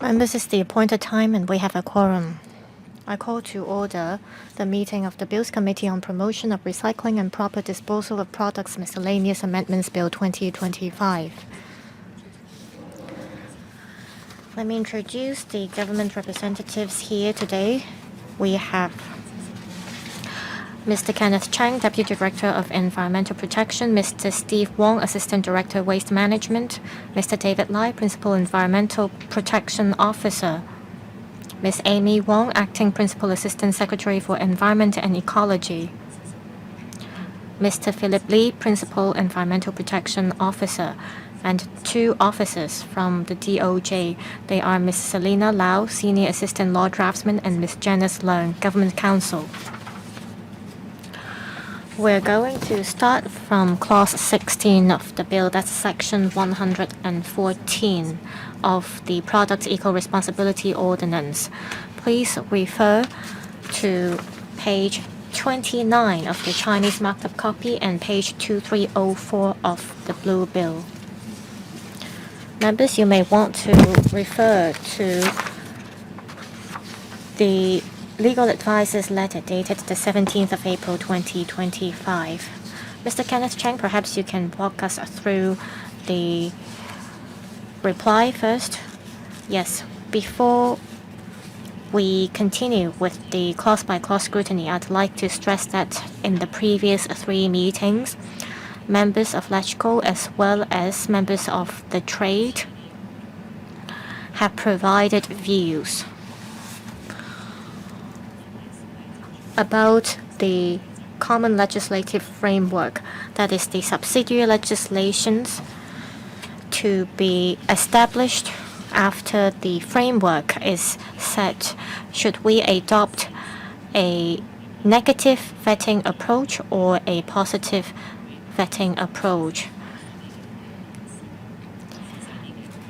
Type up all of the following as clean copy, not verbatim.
Members, it's the appointed time and we have a quorum. I call to order the meeting of the Bills Committee on Promotion of Recycling and Proper Disposal of Products Miscellaneous Amendments Bill 2025. Let me introduce the government representatives here today. We have Mr. Kenneth Chang, Deputy Director of Environmental Protection, Mr. Steve Wong, Assistant Director, Waste Management, Mr. David Lai, Principal Environmental Protection Officer, Ms. Amy Wong, Acting Principal Assistant Secretary for Environment and Ecology, Mr. Philip Lee, Principal Environmental Protection Officer, and two officers from the DOJ. They are Ms. Selina Lau, Senior Assistant Law Draftsman, and Ms. Janice Leung, Government Counsel. We're going to start from Clause 16 of the bill, that's Section 114 of the Product Eco-Responsibility Ordinance. Please refer to page 29 of the Chinese marked up copy and page 2304 of the blue bill. Members, you may want to refer to the Legal Advisor's letter dated the 17th of April 2025. Mr. Kenneth Chang, perhaps you can walk us through the reply first. Yes, before we continue with the clause-by-clause scrutiny, I'd like to stress that in the previous three meetings, members of Legislative as well as members of the trade have provided views about the common legislative framework, that is the subsidiary legislations to be established after the framework is set. Should we adopt a negative vetting approach or a positive vetting approach?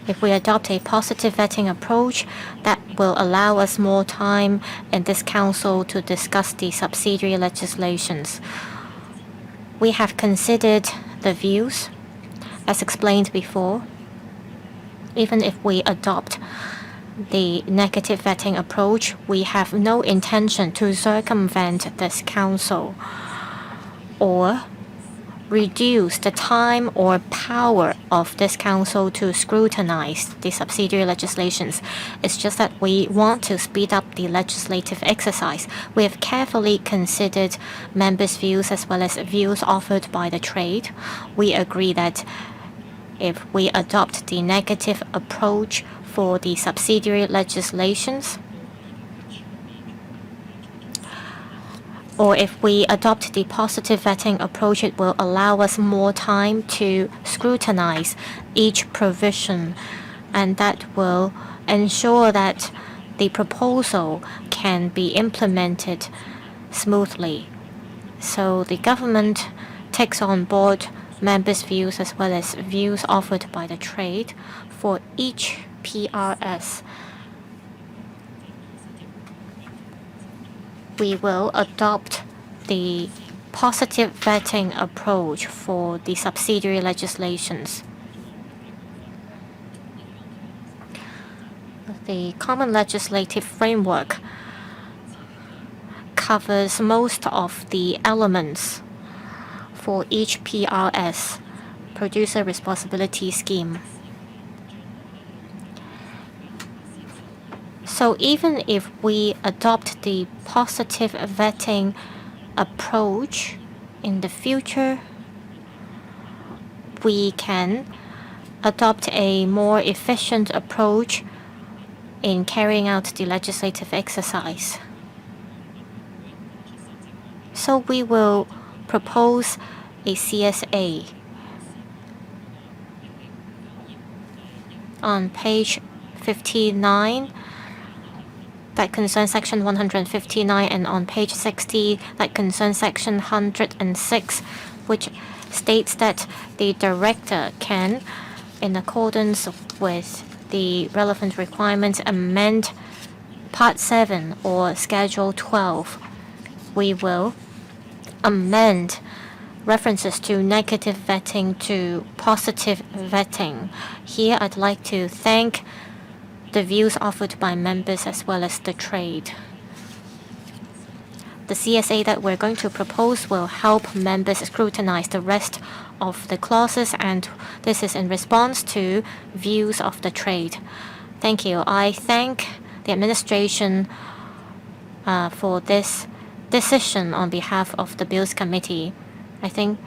If we adopt a positive vetting approach, that will allow us more time in this council to discuss the subsidiary legislations. We have considered the views, as explained before. Even if we adopt the negative vetting approach, we have no intention to circumvent this council or reduce the time or power of this council to scrutinize the subsidiary legislations. It's just that we want to speed up the legislative exercise. We have carefully considered members' views as well as views offered by the trade. We agree that if we adopt the negative approach for the subsidiary legislations, or if we adopt the positive vetting approach, it will allow us more time to scrutinize each provision, and that will ensure that the proposal can be implemented smoothly. So the government takes on board members' views as well as views offered by the trade for each PRS. We will adopt the positive vetting approach for the subsidiary legislations. The common legislative framework covers most of the elements for each PRS, Producer Responsibility Scheme. So even if we adopt the positive vetting approach in the future, we can adopt a more efficient approach in carrying out the legislative exercise. So we will propose a CSA. On page 59, that concerns Section 159, and on page 60, that concerns Section 106, which states that the director can, in accordance with the relevant requirements, amend Part 7 or Schedule 12. We will amend references to negative vetting to positive vetting. Here, I'd like to thank the views offered by members as well as the trade. The CSA that we're going to propose will help members scrutinize the rest of the clauses, and this is in response to views of the trade. Thank you. I thank the administration for this decision on behalf of the Bills Committee. I think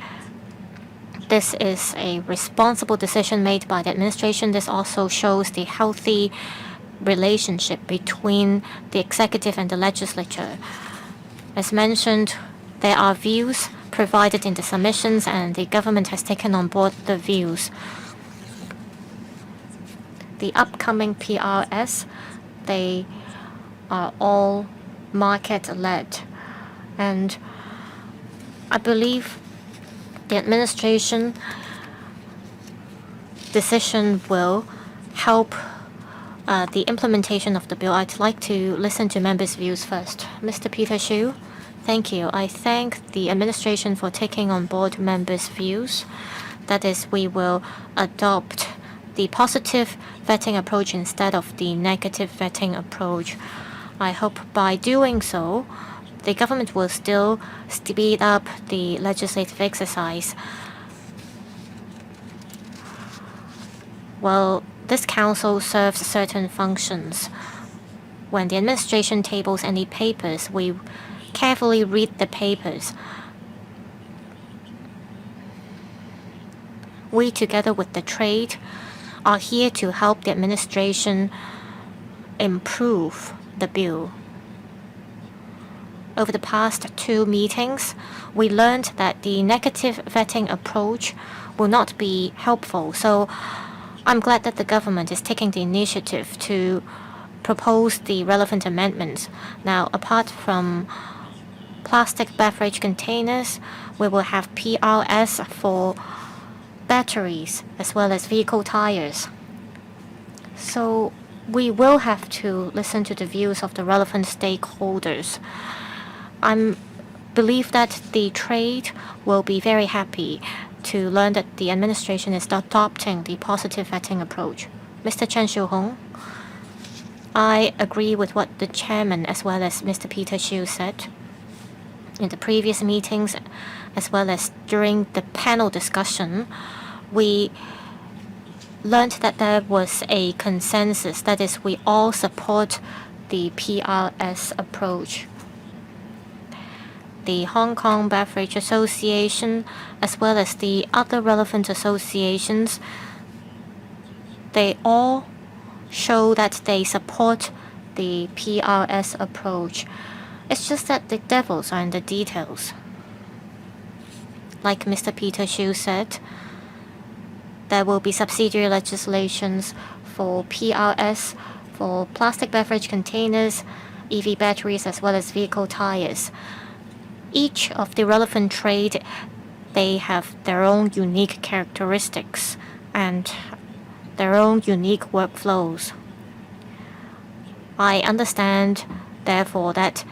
this is a responsible decision made by the administration. This also shows the healthy relationship between the executive and the legislature. As mentioned, there are views provided in the submissions, and the government has taken on board the views. The upcoming PRS, they are all market-led, and I believe the administration decision will help the implementation of the bill. I'd like to listen to members' views first. Mr. Peter Xu, thank you. I thank the administration for taking on board members' views. That is, we will adopt the positive vetting approach instead of the negative vetting approach. I hope by doing so, the government will still speed up the legislative exercise. Well, this council serves certain functions. When the administration tables any papers, we carefully read the papers. We, together with the trade, are here to help the administration improve the bill. Over the past 2 meetings, we learned that the negative vetting approach will not be helpful. So I'm glad that the government is taking the initiative to propose the relevant amendments. Now, apart from plastic beverage containers, we will have PRS for batteries as well as vehicle tires. So we will have to listen to the views of the relevant stakeholders. I believe that the trade will be very happy to learn that the administration is adopting the positive vetting approach. Mr. Chen Xiuhong, I agree with what the chairman as well as Mr. Peter Xu said. In the previous meetings, as well as during the panel discussion, we learned that there was a consensus. That is, we all support the PRS approach. The Hong Kong Beverage Association, as well as the other relevant associations, they all show that they support the PRS approach. It's just that the devils are in the details. Like Mr. Peter Xu said, there will be subsidiary legislations for PRS, for plastic beverage containers, EV batteries, as well as vehicle tires. Each of the relevant trade, they have their own unique characteristics and their own unique workflows. I understand, therefore, that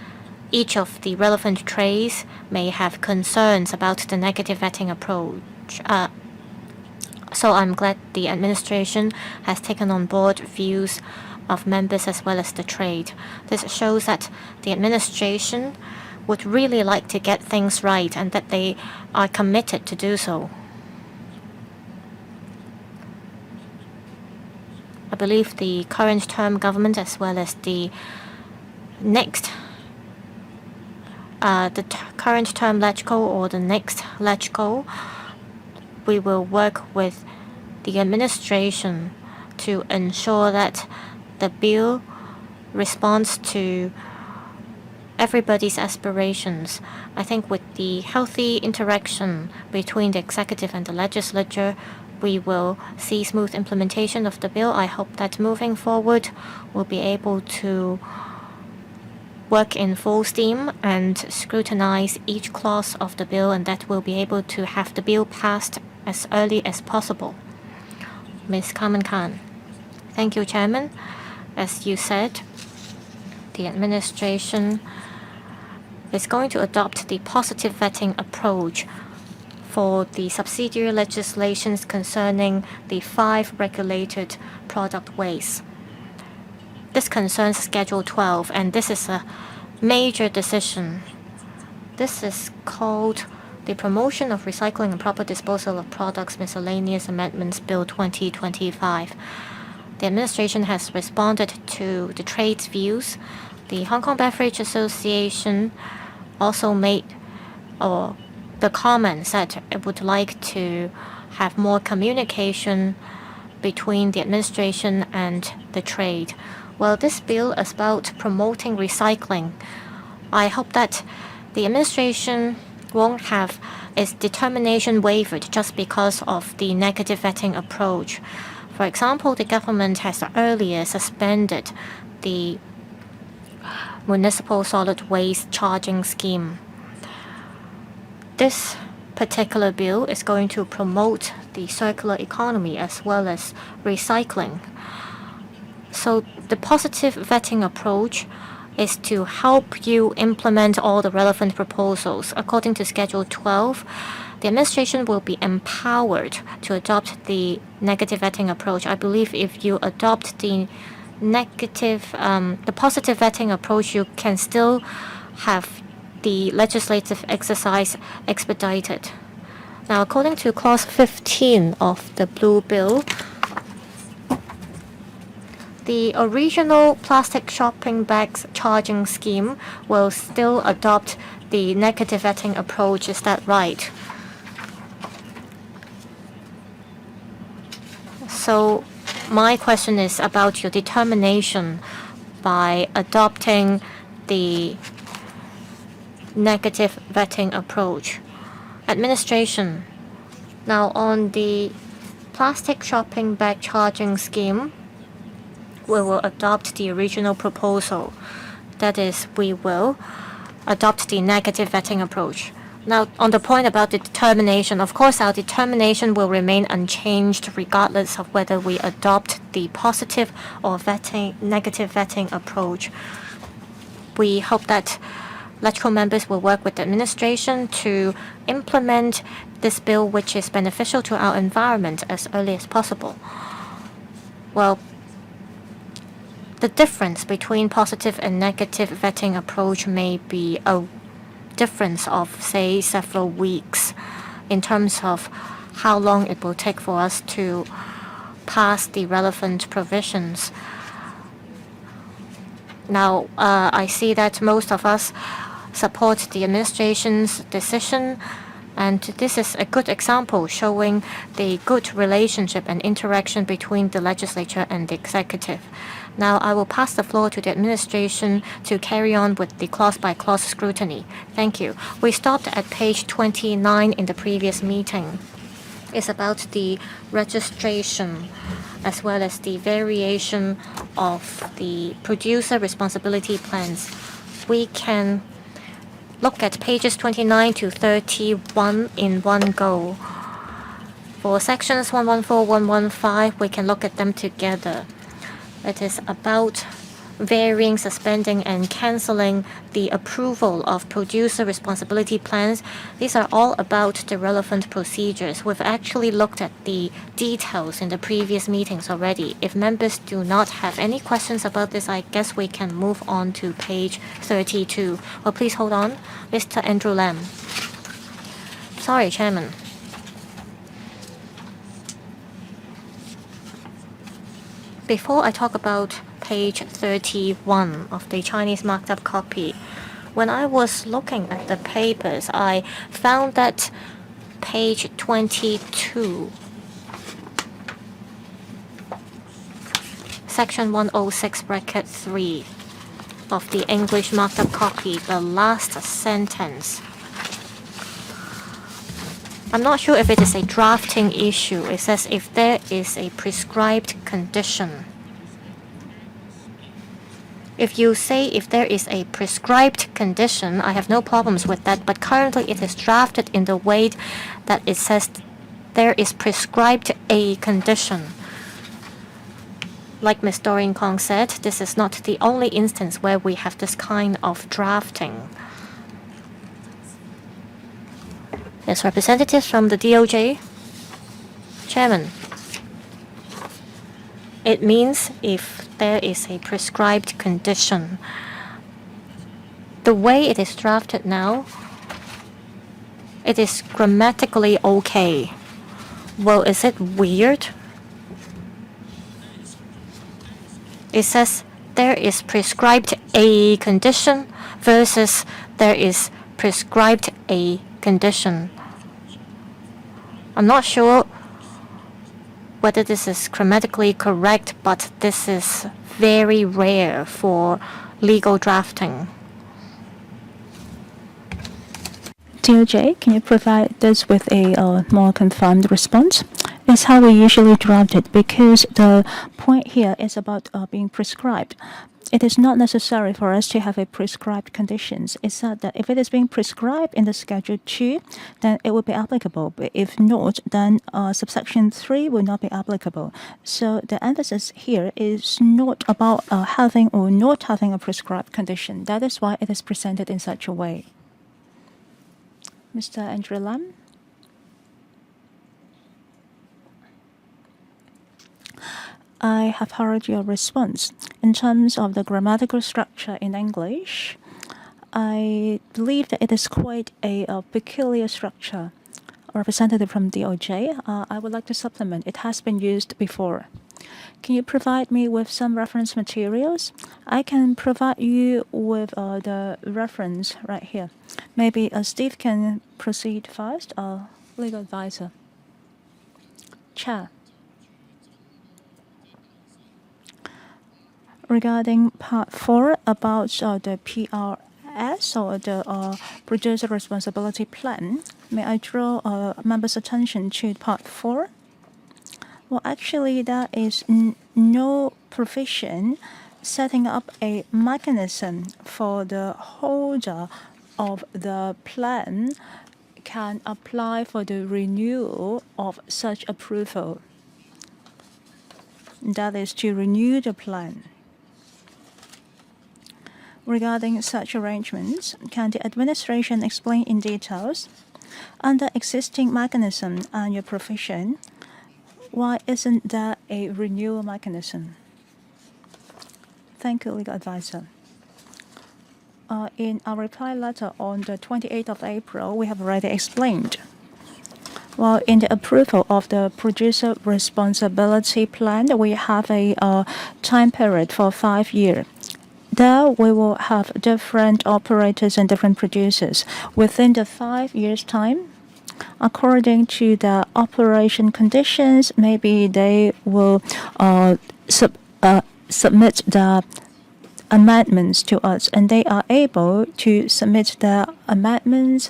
each of the relevant trades may have concerns about the negative vetting approach. So I'm glad the administration has taken on board views of members as well as the trade. This shows that the administration would really like to get things right and that they are committed to do so. I believe the current term government as well as the next current term Legislative or the next Legislative, we will work with the administration to ensure that the bill responds to everybody's aspirations. I think with the healthy interaction between the executive and the legislature, we will see smooth implementation of the bill. I hope that moving forward, we'll be able to work in full steam and scrutinize each clause of the bill, and that we'll be able to have the bill passed as early as possible. Ms. Carmen Khan. Thank you, Chairman. As you said, the administration is going to adopt the positive vetting approach for the subsidiary legislations concerning the 5 regulated product wastes. This concerns Schedule 12, and this is a major decision. This is called the Promotion of Recycling and Proper Disposal of Products Miscellaneous Amendments Bill 2025. The administration has responded to the trade's views. The Hong Kong Beverage Association also made the comments that it would like to have more communication between the administration and the trade. Well, this bill is about promoting recycling. I hope that the administration won't have its determination wavered just because of the negative vetting approach. For example, the government has earlier suspended the municipal solid waste charging scheme. This particular bill is going to promote the circular economy as well as recycling. So the positive vetting approach is to help you implement all the relevant proposals. According to Schedule 12, the administration will be empowered to adopt the negative vetting approach. I believe if you adopt the positive vetting approach, you can still have the legislative exercise expedited. Now, according to Clause 15 of the Blue Bill, the original plastic shopping bags charging scheme will still adopt the negative vetting approach. Is that right? So my question is about your determination by adopting the negative vetting approach. Administration. Now, on the plastic shopping bag charging scheme, we will adopt the original proposal. That is, we will adopt the negative vetting approach. Now, on the point about the determination, of course, our determination will remain unchanged regardless of whether we adopt the positive or negative vetting approach. We hope that Legislative members will work with the administration to implement this bill, which is beneficial to our environment, as early as possible. Well, the difference between positive and negative vetting approach may be a difference of, say, several weeks in terms of how long it will take for us to pass the relevant provisions. Now, I see that most of us support the administration's decision, and this is a good example showing the good relationship and interaction between the legislature and the executive. Now, I will pass the floor to the administration to carry on with the clause-by-clause scrutiny. Thank you. We stopped at page 29 in the previous meeting. It's about the registration as well as the variation of the producer responsibility plans. We can look at pages 29 to 31 in one go. For sections 114, 115, we can look at them together. It is about varying, suspending, and canceling the approval of producer responsibility plans. These are all about the relevant procedures. We've actually looked at the details in the previous meetings already. If members do not have any questions about this, I guess we can move on to page 32. Well, please hold on. Mr. Andrew Lam. Sorry, Chairman. Before I talk about page 31 of the Chinese marked up copy, when I was looking at the papers, I found that page 22, section 106 bracket 3 of the English marked up copy, the last sentence. I'm not sure if it is a drafting issue. It says if there is a prescribed condition. If you say if there is a prescribed condition, I have no problems with that, but currently it is drafted in the way that it says there is prescribed a condition. Like Ms. Doreen Kong said, this is not the only instance where we have this kind of drafting. Yes, representatives from the DOJ. Chairman. It means if there is a prescribed condition. The way it is drafted now, it is grammatically okay. Well, is it weird? It says there is prescribed a condition versus there is prescribed a condition. I'm not sure whether this is grammatically correct, but this is very rare for legal drafting. DOJ, can you provide this with a more confirmed response? It's how we usually draft it, because the point here is about being prescribed. It is not necessary for us to have a prescribed conditions. It's said that if it is being prescribed in the Schedule 2, then it will be applicable. But if not, then subsection 3 will not be applicable. So the emphasis here is not about having or not having a prescribed condition. That is why it is presented in such a way. Mr. Andrew Lam. I have heard your response. In terms of the grammatical structure in English, I believe that it is quite a peculiar structure. Representative from DOJ, I would like to supplement. It has been used before. Can you provide me with some reference materials? I can provide you with the reference right here. Maybe Steve can proceed first, legal advisor. Chair. Regarding part 4 about the PRS or the Producer Responsibility Plan, may I draw members' attention to part 4? Well, actually, there is no provision setting up a mechanism for the holder of the plan can apply for the renewal of such approval. That is to renew the plan. Regarding such arrangements, can the administration explain in details, under existing mechanism and your provision, why isn't there a renewal mechanism? Thank you, legal advisor. In our reply letter on the 28th of April, we have already explained. Well, in the approval of the Producer Responsibility Plan, we have a time period for 5 years. There we will have different operators and different producers. Within the 5 years' time, according to the operation conditions, maybe they will submit the amendments to us, and they are able to submit the amendments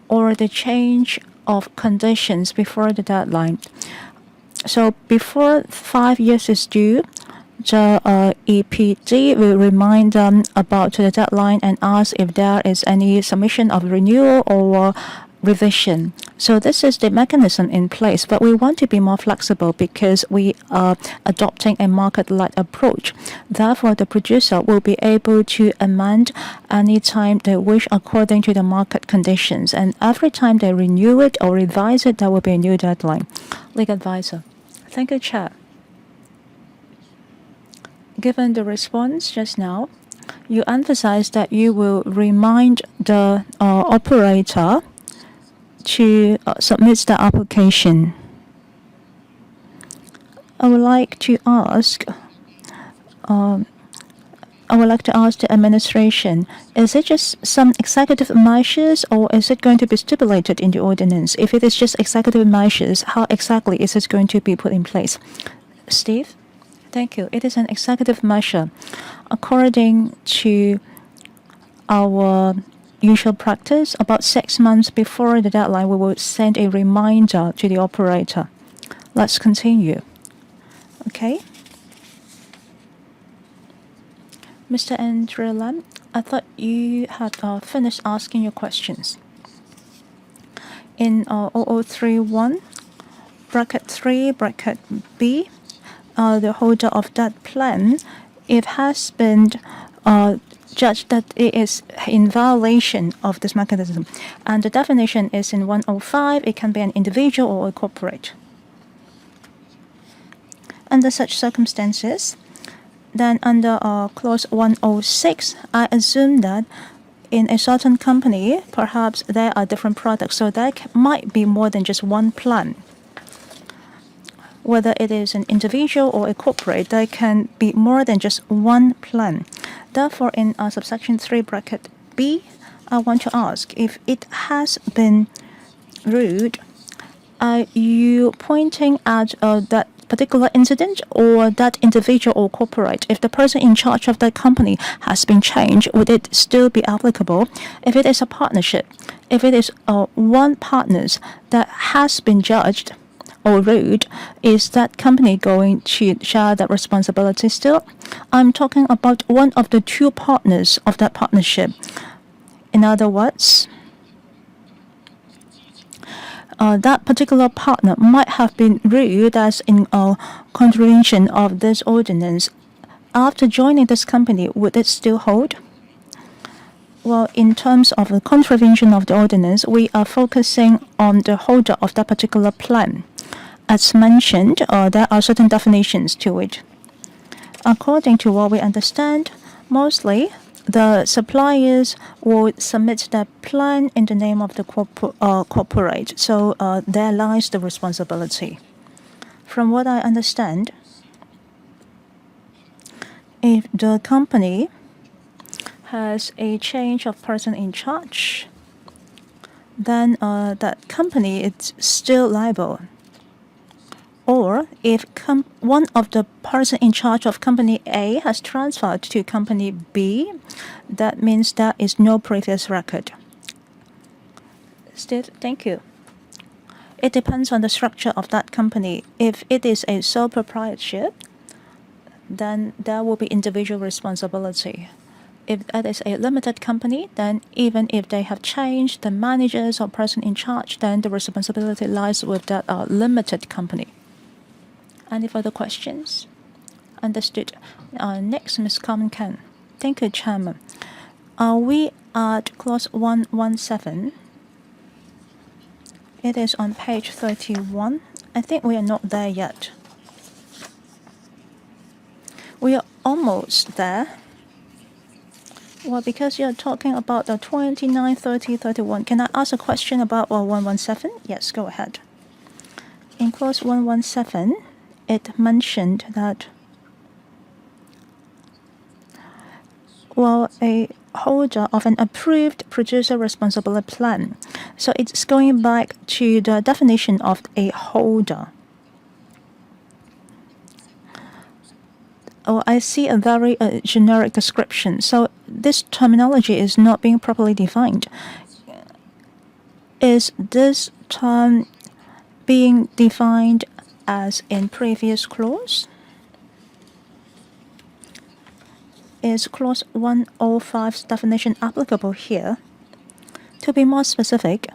or the change of conditions before the deadline. So before 5 years is due, the EPD will remind them about the deadline and ask if there is any submission of renewal or revision. So this is the mechanism in place, but we want to be more flexible because we are adopting a market-led approach. Therefore, the producer will be able to amend anytime they wish according to the market conditions. And every time they renew it or revise it, there will be a new deadline. Legal advisor. Thank you, Chair. Given the response just now, you emphasize that you will remind the operator to submit the application. I would like to ask the administration, is it just some executive measures or is it going to be stipulated in the ordinance? If it is just executive measures, how exactly is it going to be put in place? Steve? Thank you. It is an executive measure. According to our usual practice, about 6 months before the deadline, we will send a reminder to the operator. Let's continue. Okay. Mr. Andrew Lam, I thought you had finished asking your questions. In 0031, bracket 3, bracket B, the holder of that plan, it has been judged that it is in violation of this mechanism. And the definition is in 105, it can be an individual or a corporate. under such circumstances, then under clause 106, I assume that in a certain company, perhaps there are different products, so there might be more than just one plan. Whether it is an individual or a corporate, there can be more than just one plan. Therefore, in subsection 3 bracket B, I want to ask if it has been ruled, are you pointing at that particular incident or that individual or corporate? If the person in charge of that company has been changed, would it still be applicable? If it is a partnership, if it is one partners that has been judged or ruled, is that company going to share that responsibility still? I'm talking about one of the two partners of that partnership. In other words, that particular partner might have been ruled as in contravention of this ordinance. After joining this company, would it still hold? Well, in terms of the contravention of the ordinance, we are focusing on the holder of that particular plan. As mentioned, there are certain definitions to it. According to what we understand, mostly the suppliers will submit their plan in the name of the corporate. So there lies the responsibility. From what I understand, if the company has a change of person in charge, then that company is still liable. Or if one of the person in charge of company A has transferred to company B, that means there is no previous record. Steve, thank you. It depends on the structure of that company. If it is a sole proprietorship, then there will be individual responsibility. If that is a limited company, then even if they have changed the managers or person in charge, then the responsibility lies with that limited company. Any further questions? Understood. Next, Ms. Carmen Ken. Thank you, Chairman. Are we at clause 117? It is on page 31. I think we are not there yet. We are almost there. Well, because you're talking about the 29, 30, 31, can I ask a question about 117? Yes, go ahead. In clause 117, it mentioned that a holder of an approved producer responsibility plan. So it's going back to the definition of a holder. I see a very generic description. So this terminology is not being properly defined. Is this term being defined as in previous clause? Is clause 105's definition applicable here? To be more specific,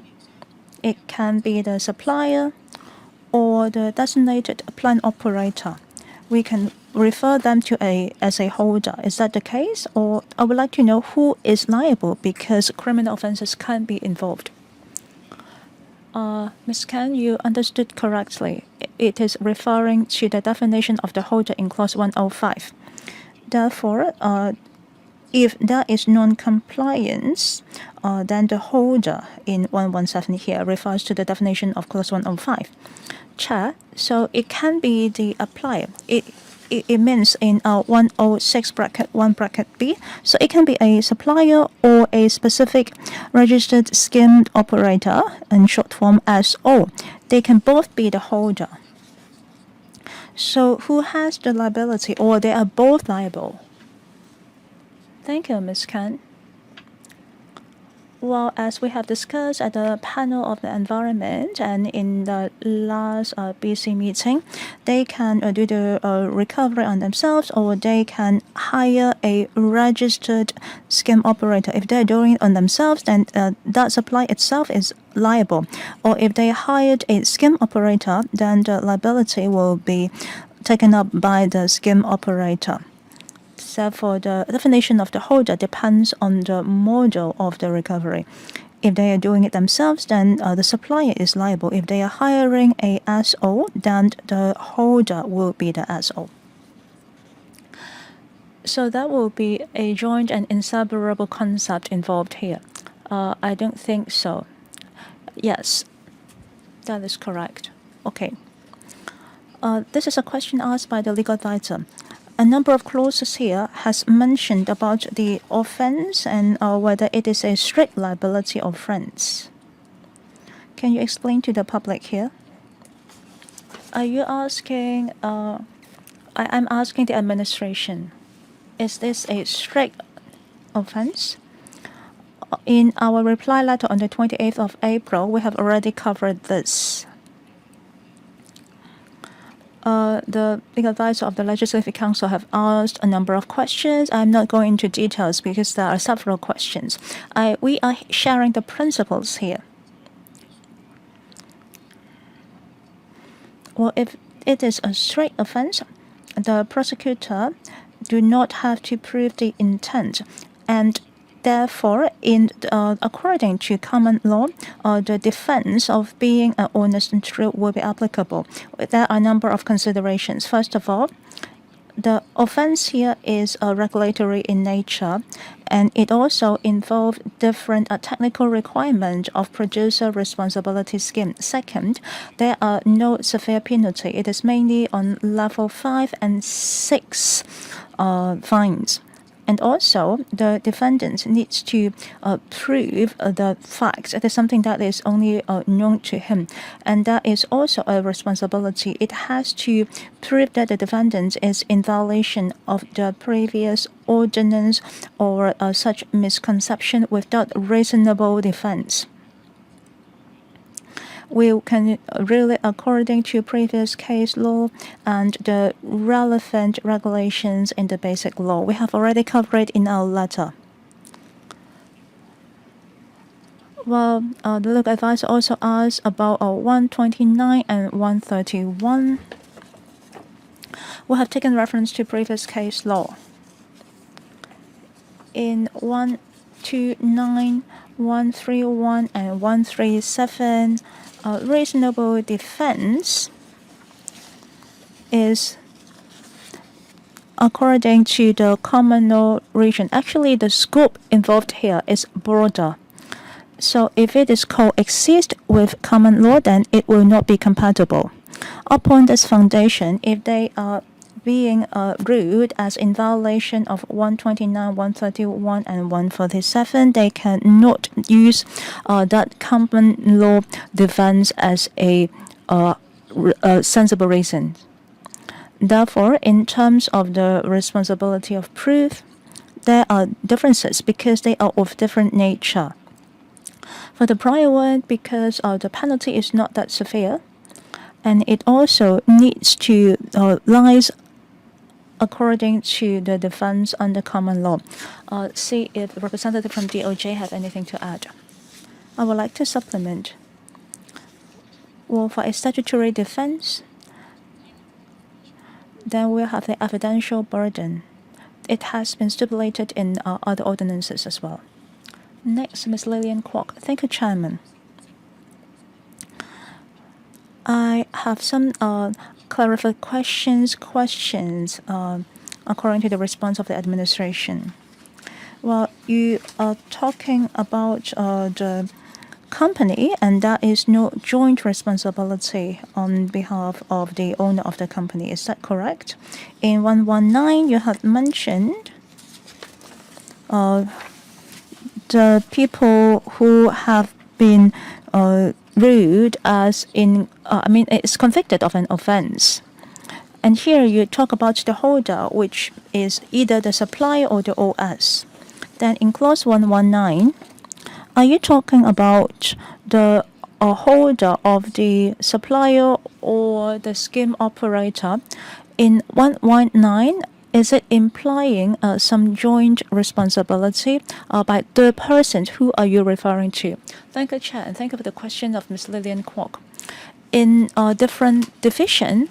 it can be the supplier or the designated plan operator. We can refer them to as a holder. Is that the case? Or I would like to know who is liable because criminal offenses can be involved. Ms. Ken, you understood correctly. It is referring to the definition of the holder in clause 105. Therefore, if there is non-compliance, then the holder in 117 here refers to the definition of clause 105. Chair, so it can be the applier. It means in 106 bracket 1 bracket B. So it can be a supplier or a specific registered scheme operator, in short form SO. They can both be the holder. So who has the liability, or they are both liable? Thank you, Ms. Khan. Well, as we have discussed at the panel of the environment and in the last BC meeting, they can do the recovery on themselves, or they can hire a registered scheme operator. If they're doing it on themselves, then that supply itself is liable. Or if they hired a scheme operator, then the liability will be taken up by the scheme operator. Therefore, the definition of the holder depends on the model of the recovery. If they are doing it themselves, then the supplier is liable. If they are hiring a SO, then the holder will be the SO. So that will be a joint and inseparable concept involved here. I don't think so. Yes, that is correct. Okay. This is a question asked by the legal advisor. A number of clauses here has mentioned about the offense and whether it is a strict liability of friends. Can you explain to the public here? Are you asking? I'm asking the administration. Is this a strict offense? In our reply letter on the 28th of April, we have already covered this. The legal advisor of the Legislative Council have asked a number of questions. I'm not going into details because there are several questions. We are sharing the principles here. Well, if it is a straight offense, the prosecutor do not have to prove the intent, and therefore, according to common law, the defense of being honest and true will be applicable. There are a number of considerations. First of all, the offense here is regulatory in nature, and it also involves different technical requirements of producer responsibility scheme. Second, there are no severe penalty. It is mainly on level 5 and 6 fines. And also, the defendant needs to prove the facts. It is something that is only known to him. And that is also a responsibility. It has to prove that the defendant is in violation of the previous ordinance or such misconception without reasonable defense. We can really, according to previous case law and the relevant regulations in the basic law, we have already covered in our letter. Well, the legal advisor also asked about 129 and 131. We have taken reference to previous case law. In 129, 131, and 137, reasonable defense is according to the common law region. Actually, the scope involved here is broader. So if it is coexist with common law, then it will not be compatible. Upon this foundation, if they are being ruled as in violation of 129, 131, and 147, they cannot use that common law defense as a sensible reason. Therefore, in terms of the responsibility of proof, there are differences because they are of different nature. For the prior one, because the penalty is not that severe, and it also needs to lies according to the defense under common law. See if the representative from DOJ have anything to add. I would like to supplement. Well, for a statutory defense, then we'll have the evidential burden. It has been stipulated in other ordinances as well. Next, Ms. Lillian Kwok. Thank you, Chairman. I have some clarifications questions according to the response of the administration. Well, you are talking about the company, and that is no joint responsibility on behalf of the owner of the company. Is that correct? In 119, you have mentioned the people who have been ruled as it's convicted of an offense. And here you talk about the holder, which is either the supplier or the OS. Then in clause 119, are you talking about the holder of the supplier or the scheme operator? In 119, is it implying some joint responsibility by third persons? Who are you referring to? Thank you, Chair, and thank you for the question of Ms. Lillian Kwok. In different division,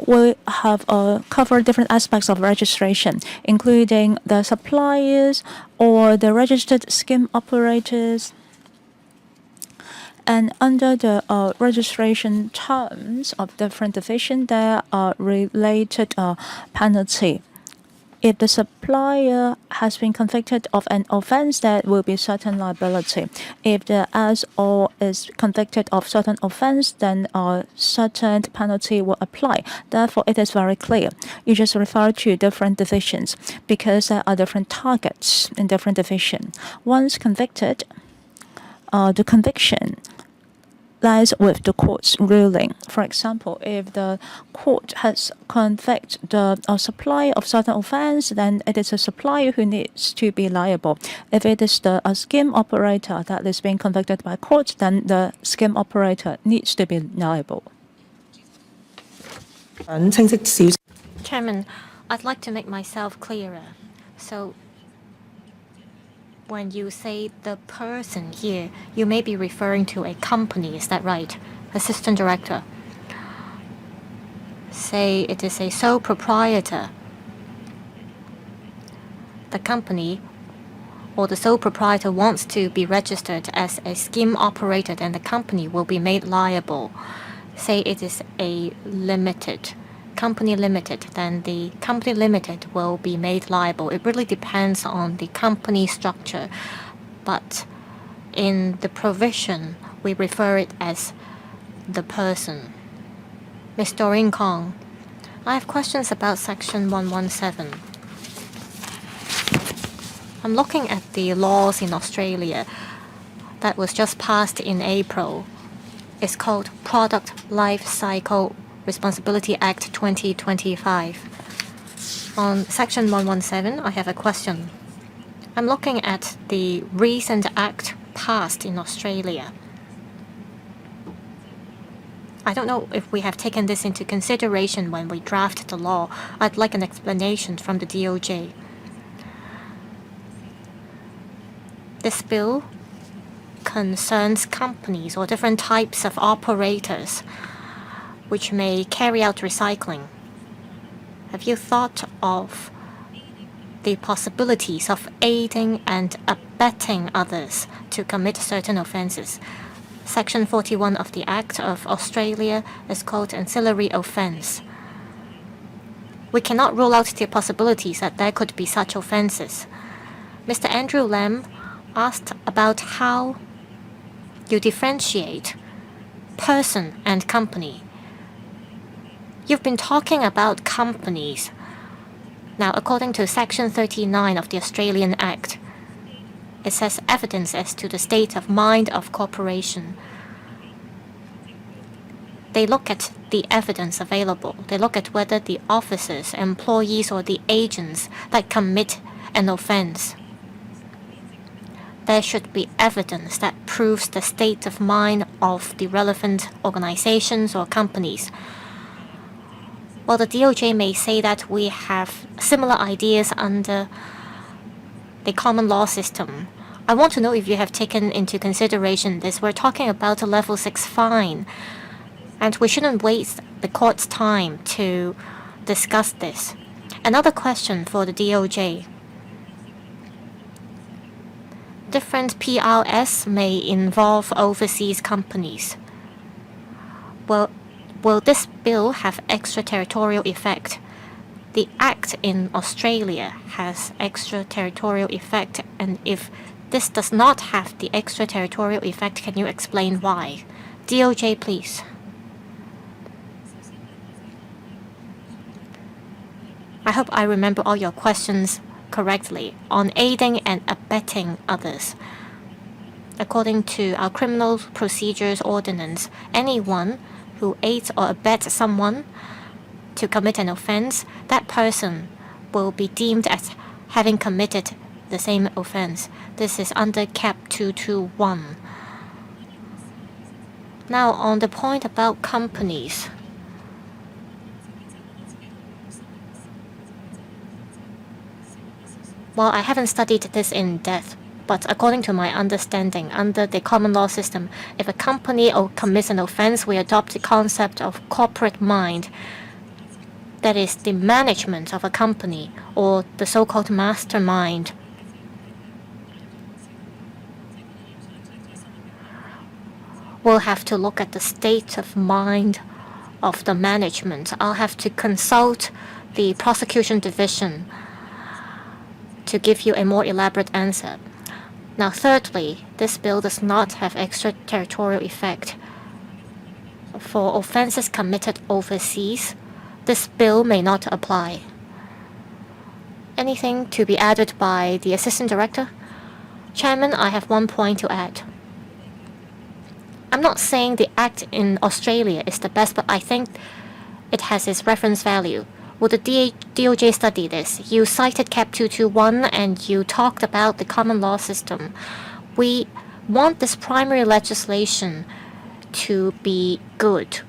we have covered different aspects of registration, including the suppliers or the registered scheme operators. And under the registration terms of different division, there are related penalty. If the supplier has been convicted of an offense, there will be certain liability. If the SO is convicted of certain offense, then a certain penalty will apply. Therefore, it is very clear. You just refer to different divisions because there are different targets in different division. Once convicted, the conviction lies with the court's ruling. For example, if the court has convicted the supplier of certain offense, then it is a supplier who needs to be liable. If it is the scheme operator that is being convicted by court, then the scheme operator needs to be liable. Chairman, I'd like to make myself clearer. So when you say the person here, you may be referring to a company, is that right? Assistant Director. Say it is a sole proprietor. The company or the sole proprietor wants to be registered as a scheme operator, then the company will be made liable. Say it is a company limited, then the company limited will be made liable. It really depends on the company structure. But in the provision, we refer it as the person. Ms. Doreen Kong, I have questions about Section 117. I'm looking at the laws in Australia that was just passed in April. It's called Product Life Cycle Responsibility Act 2025. On Section 117, I have a question. I'm looking at the recent act passed in Australia. I don't know if we have taken this into consideration when we draft the law. I'd like an explanation from the DOJ. This bill concerns companies or different types of operators which may carry out recycling. Have you thought of the possibilities of aiding and abetting others to commit certain offences? Section 41 of the Act of Australia is called ancillary offence. We cannot rule out the possibilities that there could be such offences. Mr. Andrew Lam asked about how you differentiate person and company. You've been talking about companies. Now, according to Section 39 of the Australian Act, it says evidence as to the state of mind of corporation. They look at the evidence available. They look at whether the officers, employees, or the agents that commit an offense. There should be evidence that proves the state of mind of the relevant organizations or companies. Well, the DOJ may say that we have similar ideas under the common law system. I want to know if you have taken into consideration this. We're talking about a level 6 fine, and we shouldn't waste the court's time to discuss this. Another question for the DOJ. Different PRS may involve overseas companies. Well, will this bill have extraterritorial effect? The Act in Australia has extraterritorial effect, and if this does not have the extraterritorial effect, can you explain why? DOJ, please. I hope I remember all your questions correctly. On aiding and abetting others. According to our Criminal Procedures Ordinance, anyone who aids or abets someone to commit an offense, that person will be deemed as having committed the same offense. This is under Cap 221. Now, on the point about companies. Well, I haven't studied this in depth, but according to my understanding, under the common law system, if a company commits an offense, we adopt the concept of corporate mind. That is the management of a company, or the so-called mastermind. will have to look at the state of mind of the management. I'll have to consult the prosecution division to give you a more elaborate answer. Now, thirdly, this bill does not have extraterritorial effect. For offenses committed overseas, this bill may not apply. Anything to be added by the Assistant Director? Chairman, I have one point to add. I'm not saying the act in Australia is the best, but I think it has its reference value. Will the DOJ study this? You cited Cap 221 and you talked about the common law system. We want this primary legislation to be good.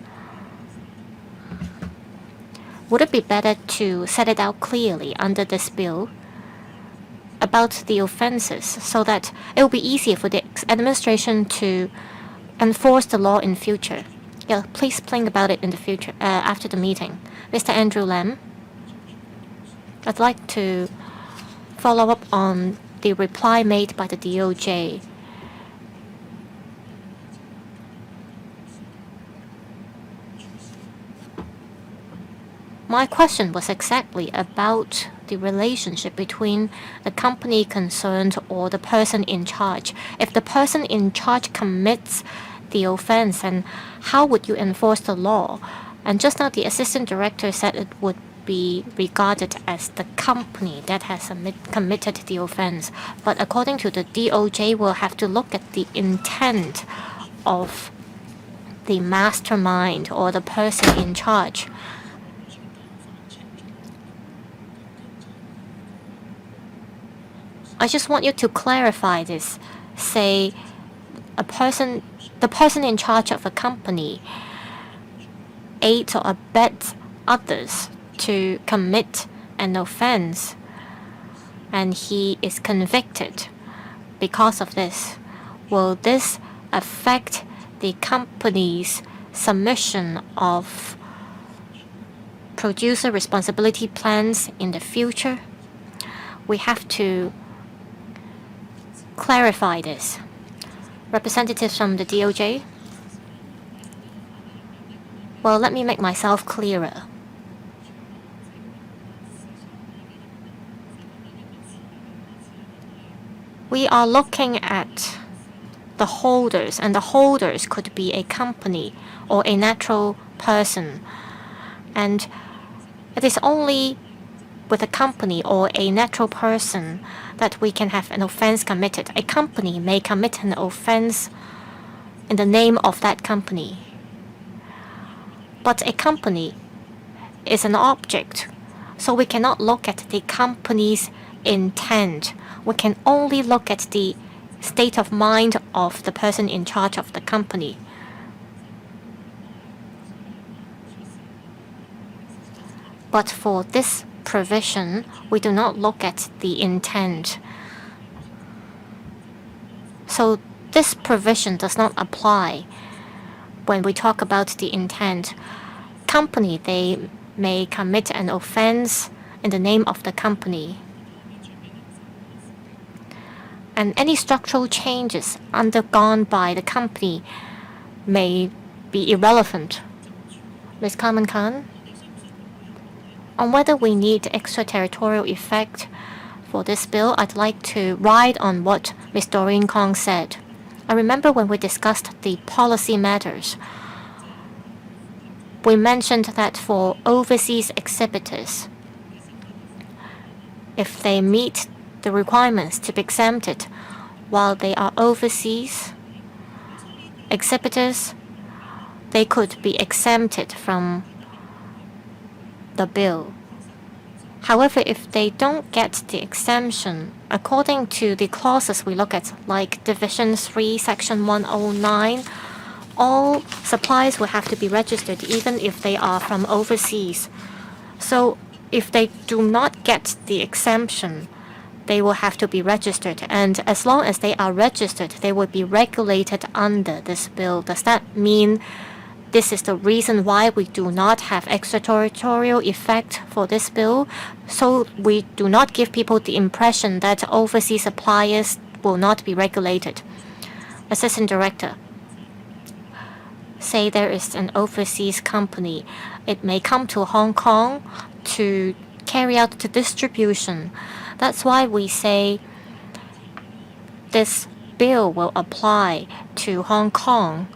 Would it be better to set it out clearly under this bill about the offenses so that it will be easier for the administration to enforce the law in future? Yeah, please think about it in the future after the meeting. Mr. Andrew Lam, I'd like to follow up on the reply made by the DOJ. My question was exactly about the relationship between the company concerned or the person in charge. If the person in charge commits the offense, then how would you enforce the law? And just now the assistant director said it would be regarded as the company that has committed the offense. But according to the DOJ, we'll have to look at the intent of the mastermind or the person in charge. I just want you to clarify this. Say the person in charge of a company aids or abets others to commit an offense, and he is convicted because of this. Will this affect the company's submission of producer responsibility plans in the future? We have to clarify this. Representatives from the DOJ? Well, let me make myself clearer. We are looking at the holders, and the holders could be a company or a natural person. And it is only with a company or a natural person that we can have an offense committed. A company may commit an offense in the name of that company. But a company is an object, so we cannot look at the company's intent. We can only look at the state of mind of the person in charge of the company. But for this provision, we do not look at the intent. So this provision does not apply when we talk about the intent. Company, they may commit an offense in the name of the company. And any structural changes undergone by the company may be irrelevant. Ms. Carmen Khan? On whether we need extraterritorial effect for this bill, I'd like to ride on what Ms. Doreen Kong said. I remember when we discussed the policy matters, we mentioned that for overseas exhibitors, if they meet the requirements to be exempted while they are overseas exhibitors, they could be exempted from the bill. However, if they don't get the exemption, according to the clauses we look at, like Division 3, Section 109, all supplies will have to be registered even if they are from overseas. So if they do not get the exemption, they will have to be registered. And as long as they are registered, they will be regulated under this bill. Does that mean this is the reason why we do not have extraterritorial effect for this bill? So we do not give people the impression that overseas suppliers will not be regulated. Assistant Director, Say there is an overseas company. It may come to Hong Kong to carry out the distribution. That's why we say this bill will apply to Hong Kong.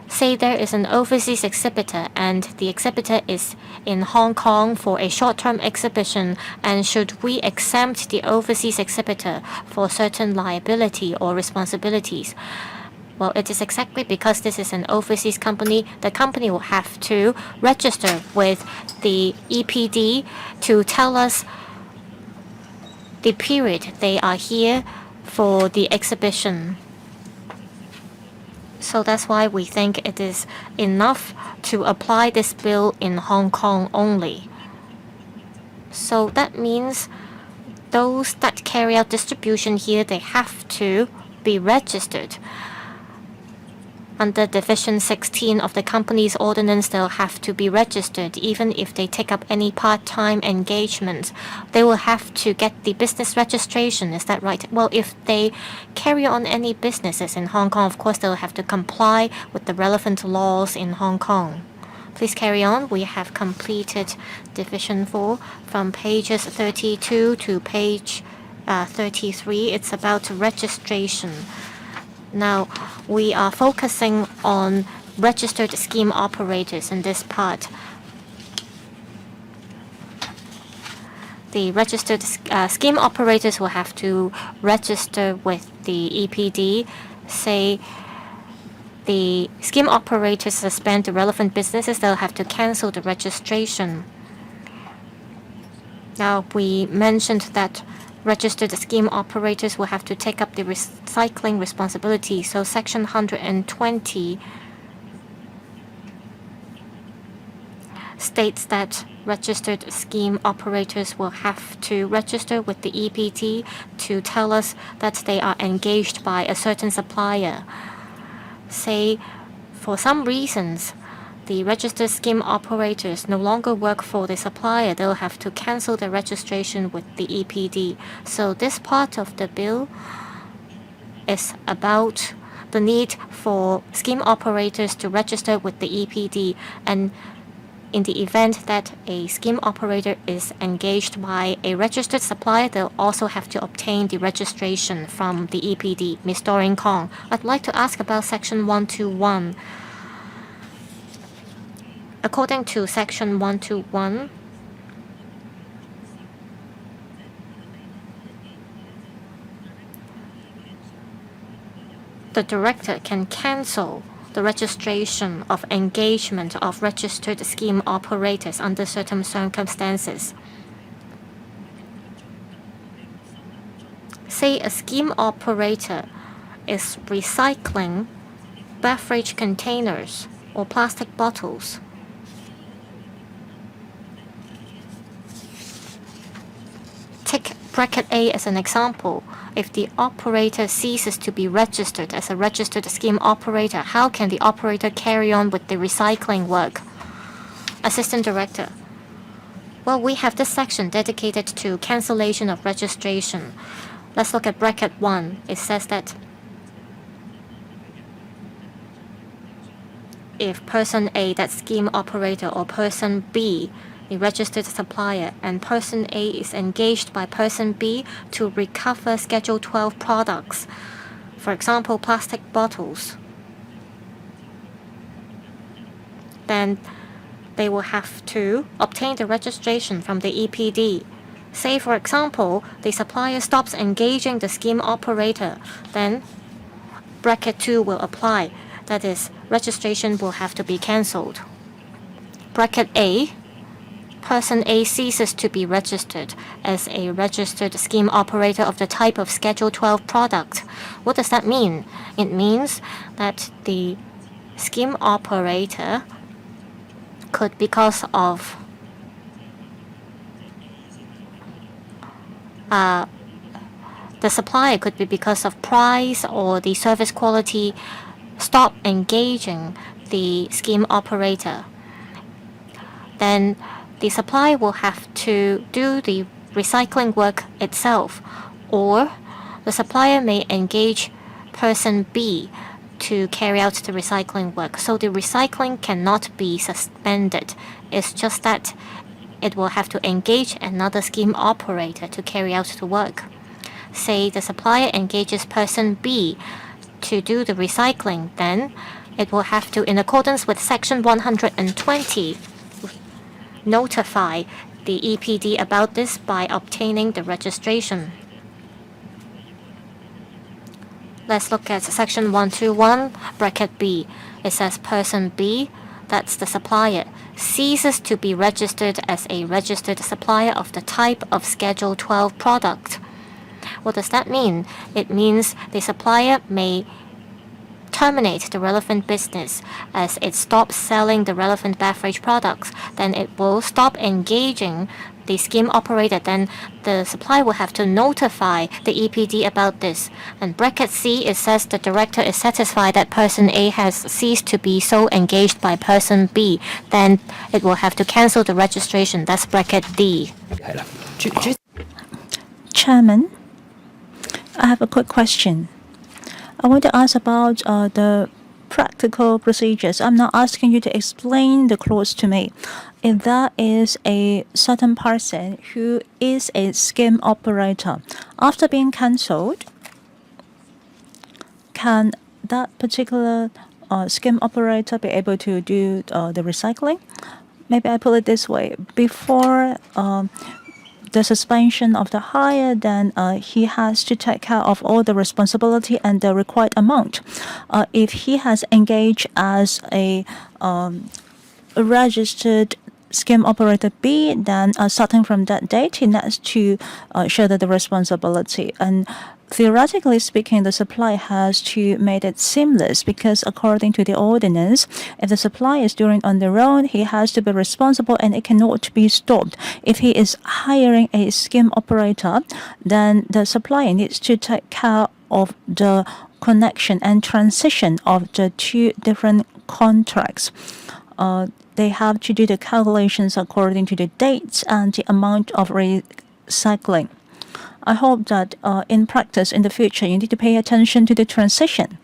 Say there is an overseas exhibitor and the exhibitor is in Hong Kong for a short-term exhibition, and should we exempt the overseas exhibitor for certain liability or responsibilities? Well, it is exactly because this is an overseas company, the company will have to register with the EPD to tell us the period they are here for the exhibition. So that's why we think it is enough to apply this bill in Hong Kong only. So that means those that carry out distribution here, they have to be registered. Under Division 16 of the Companies Ordinance, they'll have to be registered. Even if they take up any part-time engagement, they will have to get the business registration. Is that right? Well, if they carry on any businesses in Hong Kong, of course, they'll have to comply with the relevant laws in Hong Kong. Please carry on. We have completed Division 4 from pages 32 to page 33. It's about registration. Now, we are focusing on registered scheme operators in this part. The registered scheme operators will have to register with the EPD. Say the scheme operators suspend the relevant businesses, they'll have to cancel the registration. Now, we mentioned that registered scheme operators will have to take up the recycling responsibility. So Section 120 states that registered scheme operators will have to register with the EPD to tell us that they are engaged by a certain supplier. Say, for some reasons, the registered scheme operators no longer work for the supplier, they'll have to cancel the registration with the EPD. So this part of the bill is about the need for scheme operators to register with the EPD, and in the event that a scheme operator is engaged by a registered supplier, they'll also have to obtain the registration from the EPD. Ms. Doreen Kong, I'd like to ask about Section 121. According to Section 121, the director can cancel the registration of engagement of registered scheme operators under certain circumstances. Say a scheme operator is recycling beverage containers or plastic bottles. Take bracket A as an example. If the operator ceases to be registered as a registered scheme operator, how can the operator carry on with the recycling work? Assistant Director. Well, we have this section dedicated to cancellation of registration. Let's look at bracket 1. It says that if person A, that scheme operator, or person B, the registered supplier, and person A is engaged by person B to recover Schedule 12 products, for example, plastic bottles, then they will have to obtain the registration from the EPD. Say, for example, the supplier stops engaging the scheme operator, then bracket 2 will apply. That is, registration will have to be cancelled. Bracket A, person A ceases to be registered as a registered scheme operator of the type of Schedule 12 product. What does that mean? It means that the scheme operator could, because of the supplier could be because of price or the service quality, stop engaging the scheme operator. Then the supplier will have to do the recycling work itself, or the supplier may engage person B to carry out the recycling work. So the recycling cannot be suspended. It's just that it will have to engage another scheme operator to carry out the work. Say the supplier engages person B to do the recycling, then it will have to, in accordance with Section 120, notify the EPD about this by obtaining the registration. Let's look at Section 121, bracket B. It says person B, that's the supplier, ceases to be registered as a registered supplier of the type of Schedule 12 product. What does that mean? It means the supplier may terminate the relevant business as it stops selling the relevant beverage products. Then it will stop engaging the scheme operator. Then the supplier will have to notify the EPD about this. And bracket C, it says the director is satisfied that person A has ceased to be so engaged by person B. Then it will have to cancel the registration. That's bracket D. Chairman, I have a quick question. I want to ask about the practical procedures. I'm not asking you to explain the clause to me. If there is a certain person who is a scheme operator, after being cancelled, can that particular scheme operator be able to do the recycling? Maybe I put it this way. Before the suspension of the hire, then he has to take care of all the responsibility and the required amount. If he has engaged as a registered scheme operator B, then starting from that date, he needs to shoulder the responsibility. And theoretically speaking, the supplier has to make it seamless because according to the ordinance, if the supplier is doing on their own, he has to be responsible and it cannot be stopped. If he is hiring a scheme operator, then the supplier needs to take care of the connection and transition of the two different contracts. They have to do the calculations according to the dates and the amount of recycling. I hope that in practice in the future you need to pay attention to the transition.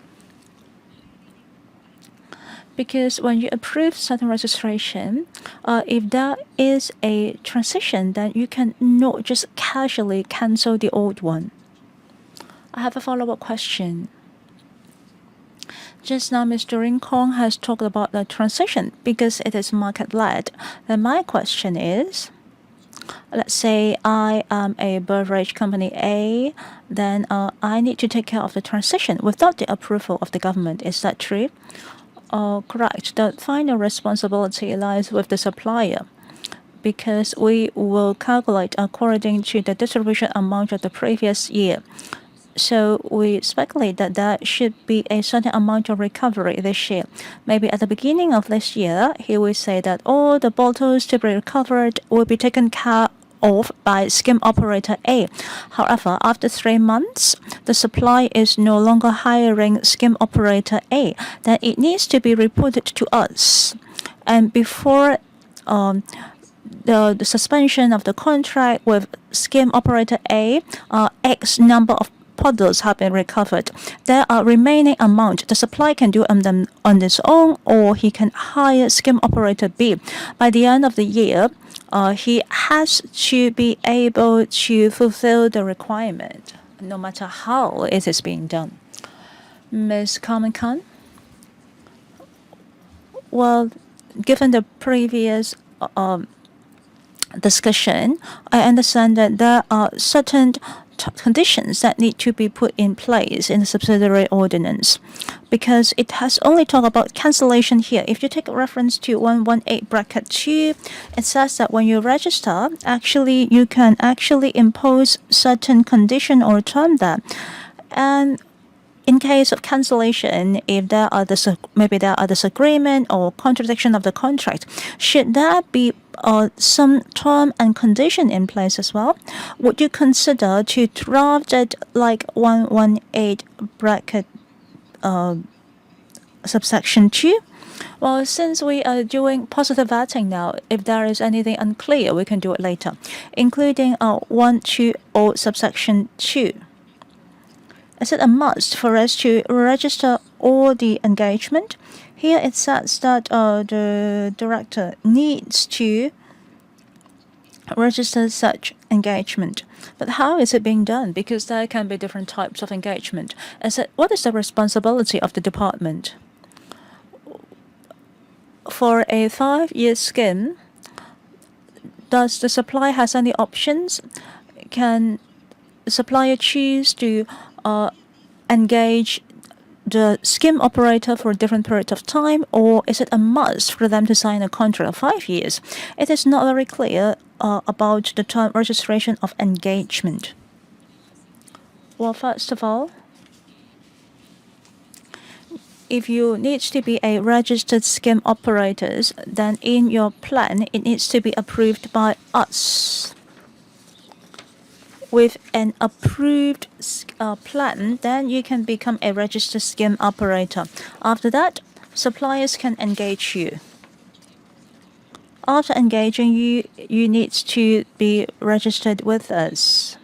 Because when you approve certain registration, if there is a transition, then you can not just casually cancel the old one. I have a follow-up question. Just now, Mr. Rincon has talked about the transition because it is market-led. Then my question is, let's say I am a beverage company A, then I need to take care of the transition without the approval of the government. Is that true? Correct. The final responsibility lies with the supplier because we will calculate according to the distribution amount of the previous year. So we speculate that there should be a certain amount of recovery this year. Maybe at the beginning of this year, he will say that all the bottles to be recovered will be taken care of by scheme operator A. However, after 3 months, the supplier is no longer hiring scheme operator A. Then it needs to be reported to us. And before the suspension of the contract with scheme operator A, X number of bottles have been recovered. There are remaining amount. The supplier can do them on his own, or he can hire scheme operator B. By the end of the year, he has to be able to fulfill the requirement, no matter how it is being done. Ms. Carmen Khan? Well, given the previous discussion, I understand that there are certain conditions that need to be put in place in the subsidiary ordinance because it has only talked about cancellation here. If you take a reference to 118 bracket 2, it says that when you register, actually you can actually impose certain condition or term that. And in case of cancellation, if there are maybe there are disagreement or contradiction of the contract, should there be some term and condition in place as well? Would you consider to draft it like 118 bracket subsection 2? Well, since we are doing positive vetting now, if there is anything unclear, we can do it later, including 120 subsection 2. Is it a must for us to register all the engagement? Here it says that the director needs to register such engagement. But how is it being done? Because there can be different types of engagement. What is the responsibility of the department? For a 5-year scheme, does the supplier has any options? Can the supplier choose to engage the scheme operator for a different period of time, or is it a must for them to sign a contract of 5 years? It is not very clear about the term registration of engagement. Well, first of all, if you need to be a registered scheme operator, then in your plan it needs to be approved by us. With an approved plan, then you can become a registered scheme operator. After that, suppliers can engage you. After engaging you, you need to be registered with us.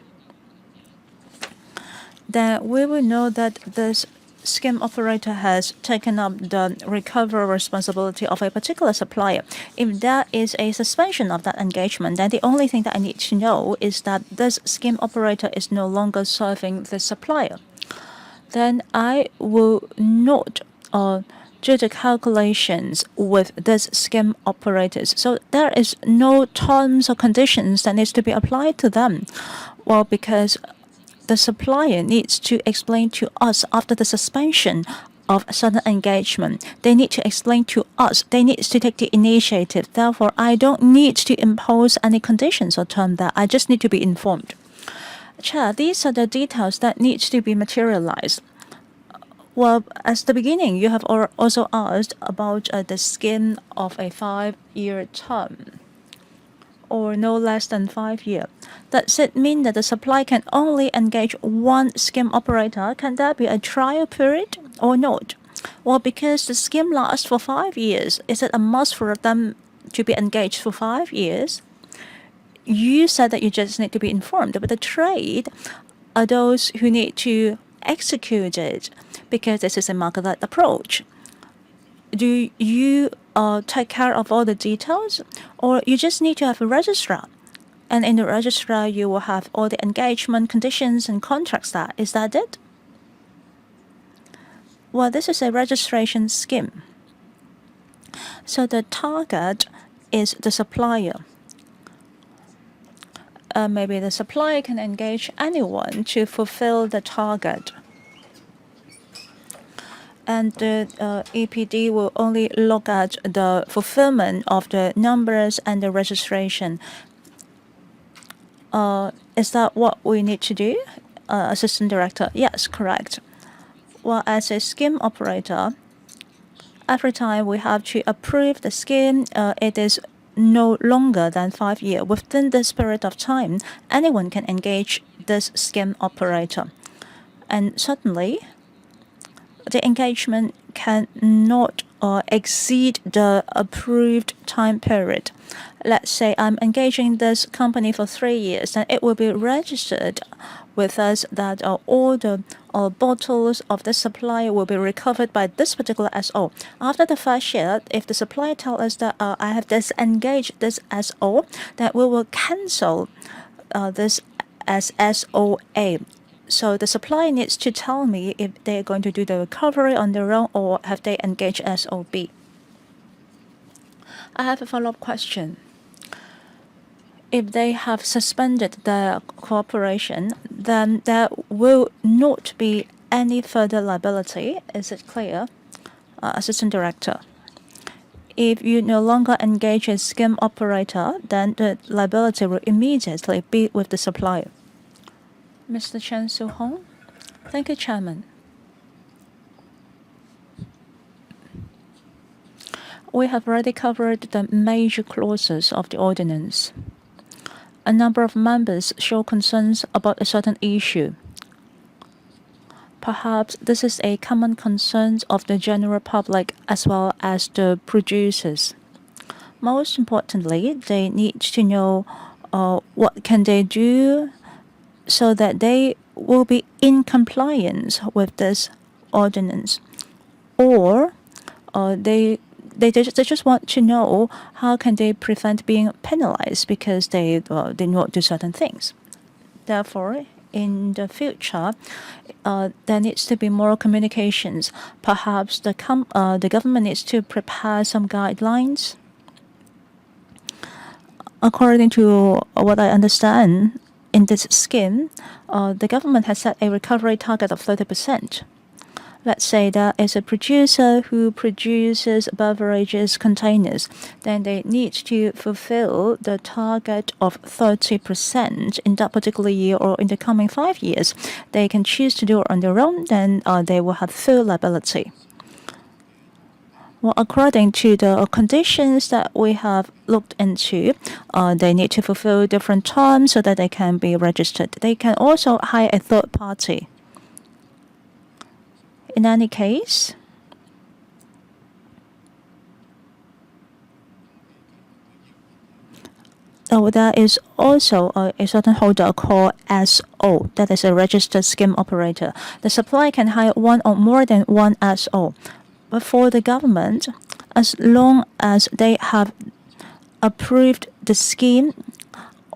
Then we will know that this scheme operator has taken up the recovery responsibility of a particular supplier. If there is a suspension of that engagement, then the only thing that I need to know is that this scheme operator is no longer serving the supplier. Then I will not do the calculations with this scheme operators. So there is no terms or conditions that needs to be applied to them. Well, because the supplier needs to explain to us after the suspension of certain engagement. They need to explain to us. They need to take the initiative. Therefore, I don't need to impose any conditions or term there. I just need to be informed. Chair, these are the details that need to be materialized. Well, as the beginning, you have also asked about the scheme of a 5-year term, or no less than 5 years. Does it mean that the supplier can only engage one scheme operator? Can there be a trial period or not? Well, because the scheme lasts for 5 years, is it a must for them to be engaged for 5 years? You said that you just need to be informed, but the trade are those who need to execute it, because this is a market-led approach. Do you take care of all the details, or you just need to have a registrar? And in the registrar, you will have all the engagement conditions and contracts there. Is that it? Well, this is a registration scheme. So the target is the supplier. Maybe the supplier can engage anyone to fulfill the target. And the EPD will only look at the fulfillment of the numbers and the registration. Is that what we need to do, Assistant Director? Yes, correct. Well, as a scheme operator, every time we have to approve the scheme, it is no longer than 5 years. Within this period of time, anyone can engage this scheme operator. And certainly, the engagement cannot exceed the approved time period. Let's say I'm engaging this company for 3 years, then it will be registered with us that all the bottles of the supplier will be recovered by this particular SO. After the first year, if the supplier tells us that I have disengaged this SO, then we will cancel this as SOA. So the supplier needs to tell me if they're going to do the recovery on their own or have they engaged SOB. I have a follow-up question. If they have suspended their cooperation, then there will not be any further liability. Is it clear, Assistant Director? If you no longer engage a scheme operator, then the liability will immediately be with the supplier. Mr. Chen Su-hong. Thank you, Chairman. We have already covered the major clauses of the ordinance. A number of members show concerns about a certain issue. Perhaps this is a common concern of the general public as well as the producers. Most importantly, they need to know what can they do so that they will be in compliance with this ordinance, or they just want to know how can they prevent being penalized because they did not do certain things. Therefore, in the future, there needs to be more communications. Perhaps the government needs to prepare some guidelines. According to what I understand, in this scheme, the government has set a recovery target of 30%. Let's say there is a producer who produces beverages containers, then they need to fulfill the target of 30% in that particular year or in the coming 5 years. They can choose to do it on their own, then they will have full liability. Well, according to the conditions that we have looked into, they need to fulfill different terms so that they can be registered. They can also hire a third party. In any case, there is also a certain holder called SO, that is a registered scheme operator. The supplier can hire one or more than one SO. But for the government, as long as they have approved the scheme,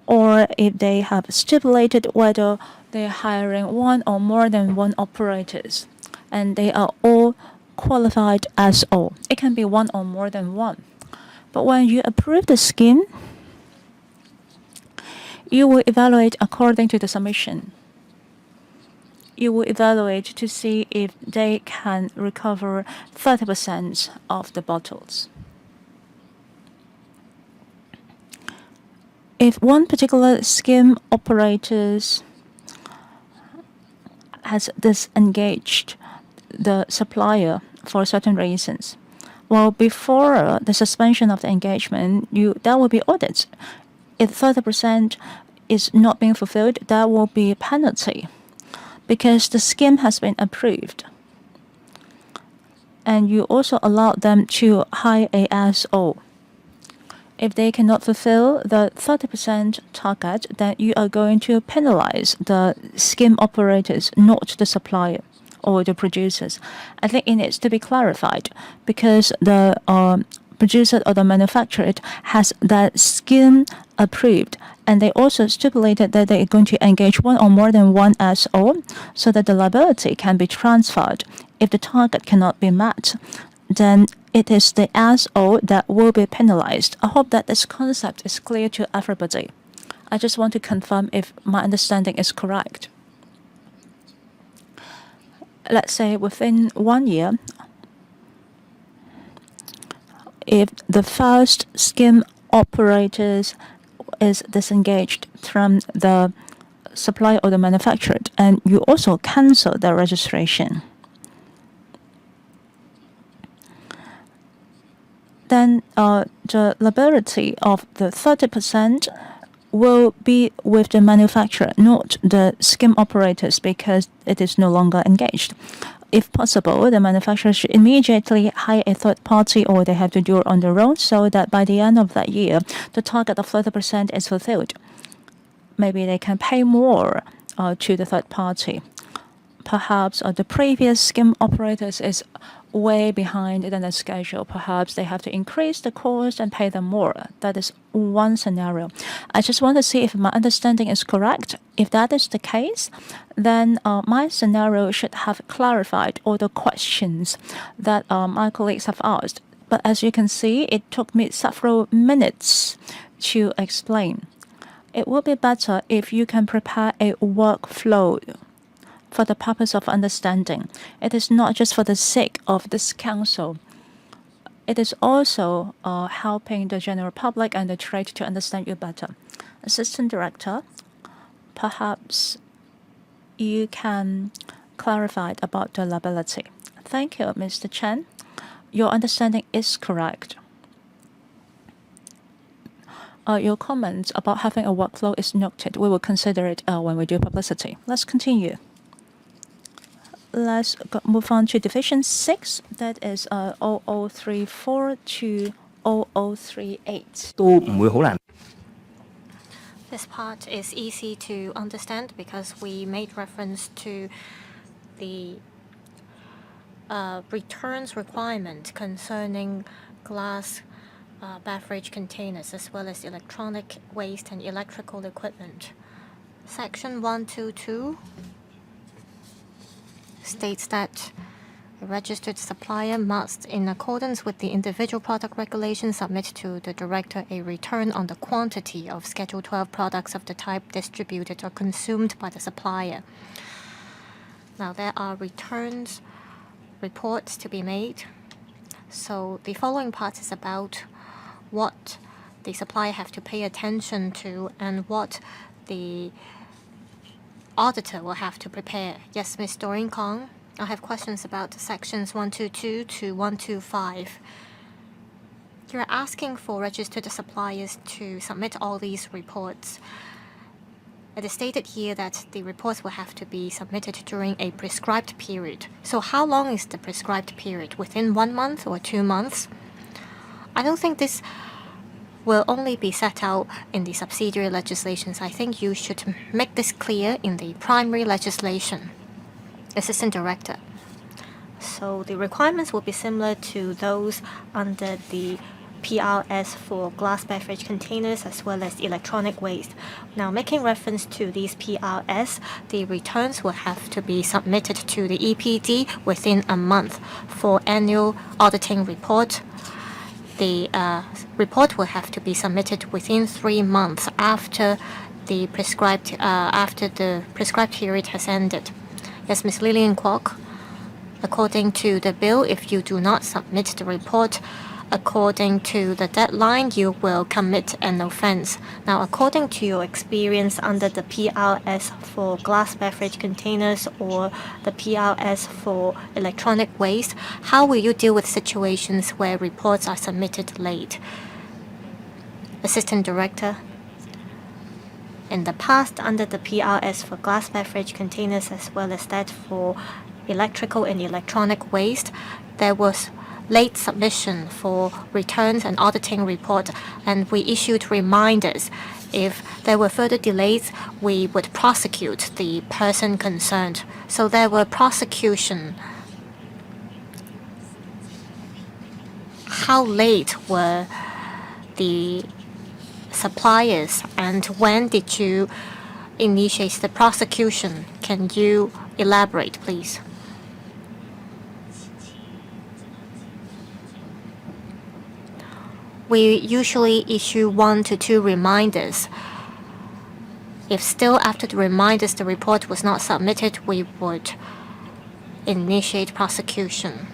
or if they have stipulated whether they are hiring one or more than one operators, and they are all qualified SO. It can be one or more than one. But when you approve the scheme, you will evaluate according to the submission. You will evaluate to see if they can recover 30% of the bottles. If one particular scheme operators has disengaged the supplier for certain reasons, well, before the suspension of the engagement, there will be audits. If 30% is not being fulfilled, there will be a penalty because the scheme has been approved. And you also allow them to hire a SO. If they cannot fulfill the 30% target, then you are going to penalize the scheme operators, not the supplier or the producers. I think it needs to be clarified because the producer or the manufacturer has that scheme approved, and they also stipulated that they are going to engage one or more than one SO so that the liability can be transferred. If the target cannot be met, then it is the SO that will be penalized. I hope that this concept is clear to everybody. I just want to confirm if my understanding is correct. Let's say within 1 year, if the first scheme operators is disengaged from the supplier or the manufacturer, and you also cancel the registration, then the liability of the 30% will be with the manufacturer, not the scheme operators, because it is no longer engaged. If possible, the manufacturer should immediately hire a third party, or they have to do it on their own, so that by the end of that year, the target of 30% is fulfilled. Maybe they can pay more to the third party. Perhaps the previous scheme operators is way behind than the schedule. Perhaps they have to increase the cost and pay them more. That is one scenario. I just want to see if my understanding is correct. If that is the case, then my scenario should have clarified all the questions that my colleagues have asked. But as you can see, it took me several minutes to explain. It would be better if you can prepare a workflow for the purpose of understanding. It is not just for the sake of this council. It is also helping the general public and the trade to understand you better. Assistant Director, perhaps you can clarify about the liability. Thank you, Mr. Chen. Your understanding is correct. Your comment about having a workflow is noted. We will consider it when we do publicity. Let's continue. Let's move on to Division 6, that is 0034 to 0038. The this part is easy to understand because we made reference to the returns requirement concerning glass beverage containers as well as electronic waste and electrical equipment. Section 122 states that a registered supplier must, in accordance with the individual product regulation, submit to the director a return on the quantity of Schedule 12 products of the type distributed or consumed by the supplier. Now, there are returns reports to be made. So the following part is about what the supplier have to pay attention to and what the auditor will have to prepare. Yes, Ms. Doreen Kong, I have questions about sections 122 to 125. You're asking for registered suppliers to submit all these reports. It is stated here that the reports will have to be submitted during a prescribed period. So how long is the prescribed period? Within 1 month or 2 months? I don't think this will only be set out in the subsidiary legislations. I think you should make this clear in the primary legislation. Assistant Director. So the requirements will be similar to those under the PRS for glass beverage containers as well as electronic waste. Now, making reference to these PRS, the returns will have to be submitted to the EPD within a month. For annual auditing report, the report will have to be submitted within 3 months after the prescribed period has ended. Yes, Ms. Lillian Kwok. According to the bill, if you do not submit the report according to the deadline, you will commit an offense. Now, according to your experience under the PRS for glass beverage containers or the PRS for electronic waste, how will you deal with situations where reports are submitted late? Assistant Director. In the past, under the PRS for glass beverage containers as well as that for electrical and electronic waste, there was late submission for returns and auditing report, and we issued reminders. If there were further delays, we would prosecute the person concerned. So there were prosecution. How late were the suppliers and when did you initiate the prosecution? Can you elaborate, please? We usually issue 1 to 2 reminders. If still after the reminders the report was not submitted, we would initiate prosecution.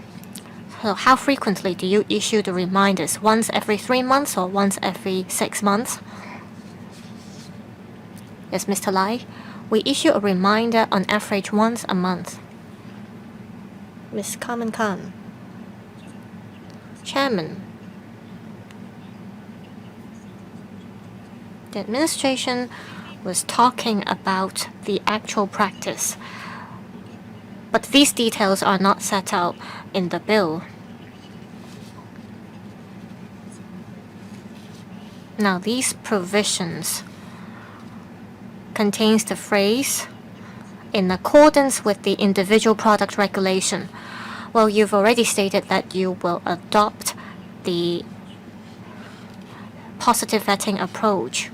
So how frequently do you issue the reminders? Once every 3 months or once every 6 months? Yes, Mr. Lai. We issue a reminder on average once a month. Ms. Carmen Khan. Chairman. The administration was talking about the actual practice, but these details are not set out in the bill. Now, these provisions contains the phrase, in accordance with the individual product regulation. Well, you've already stated that you will adopt the positive vetting approach.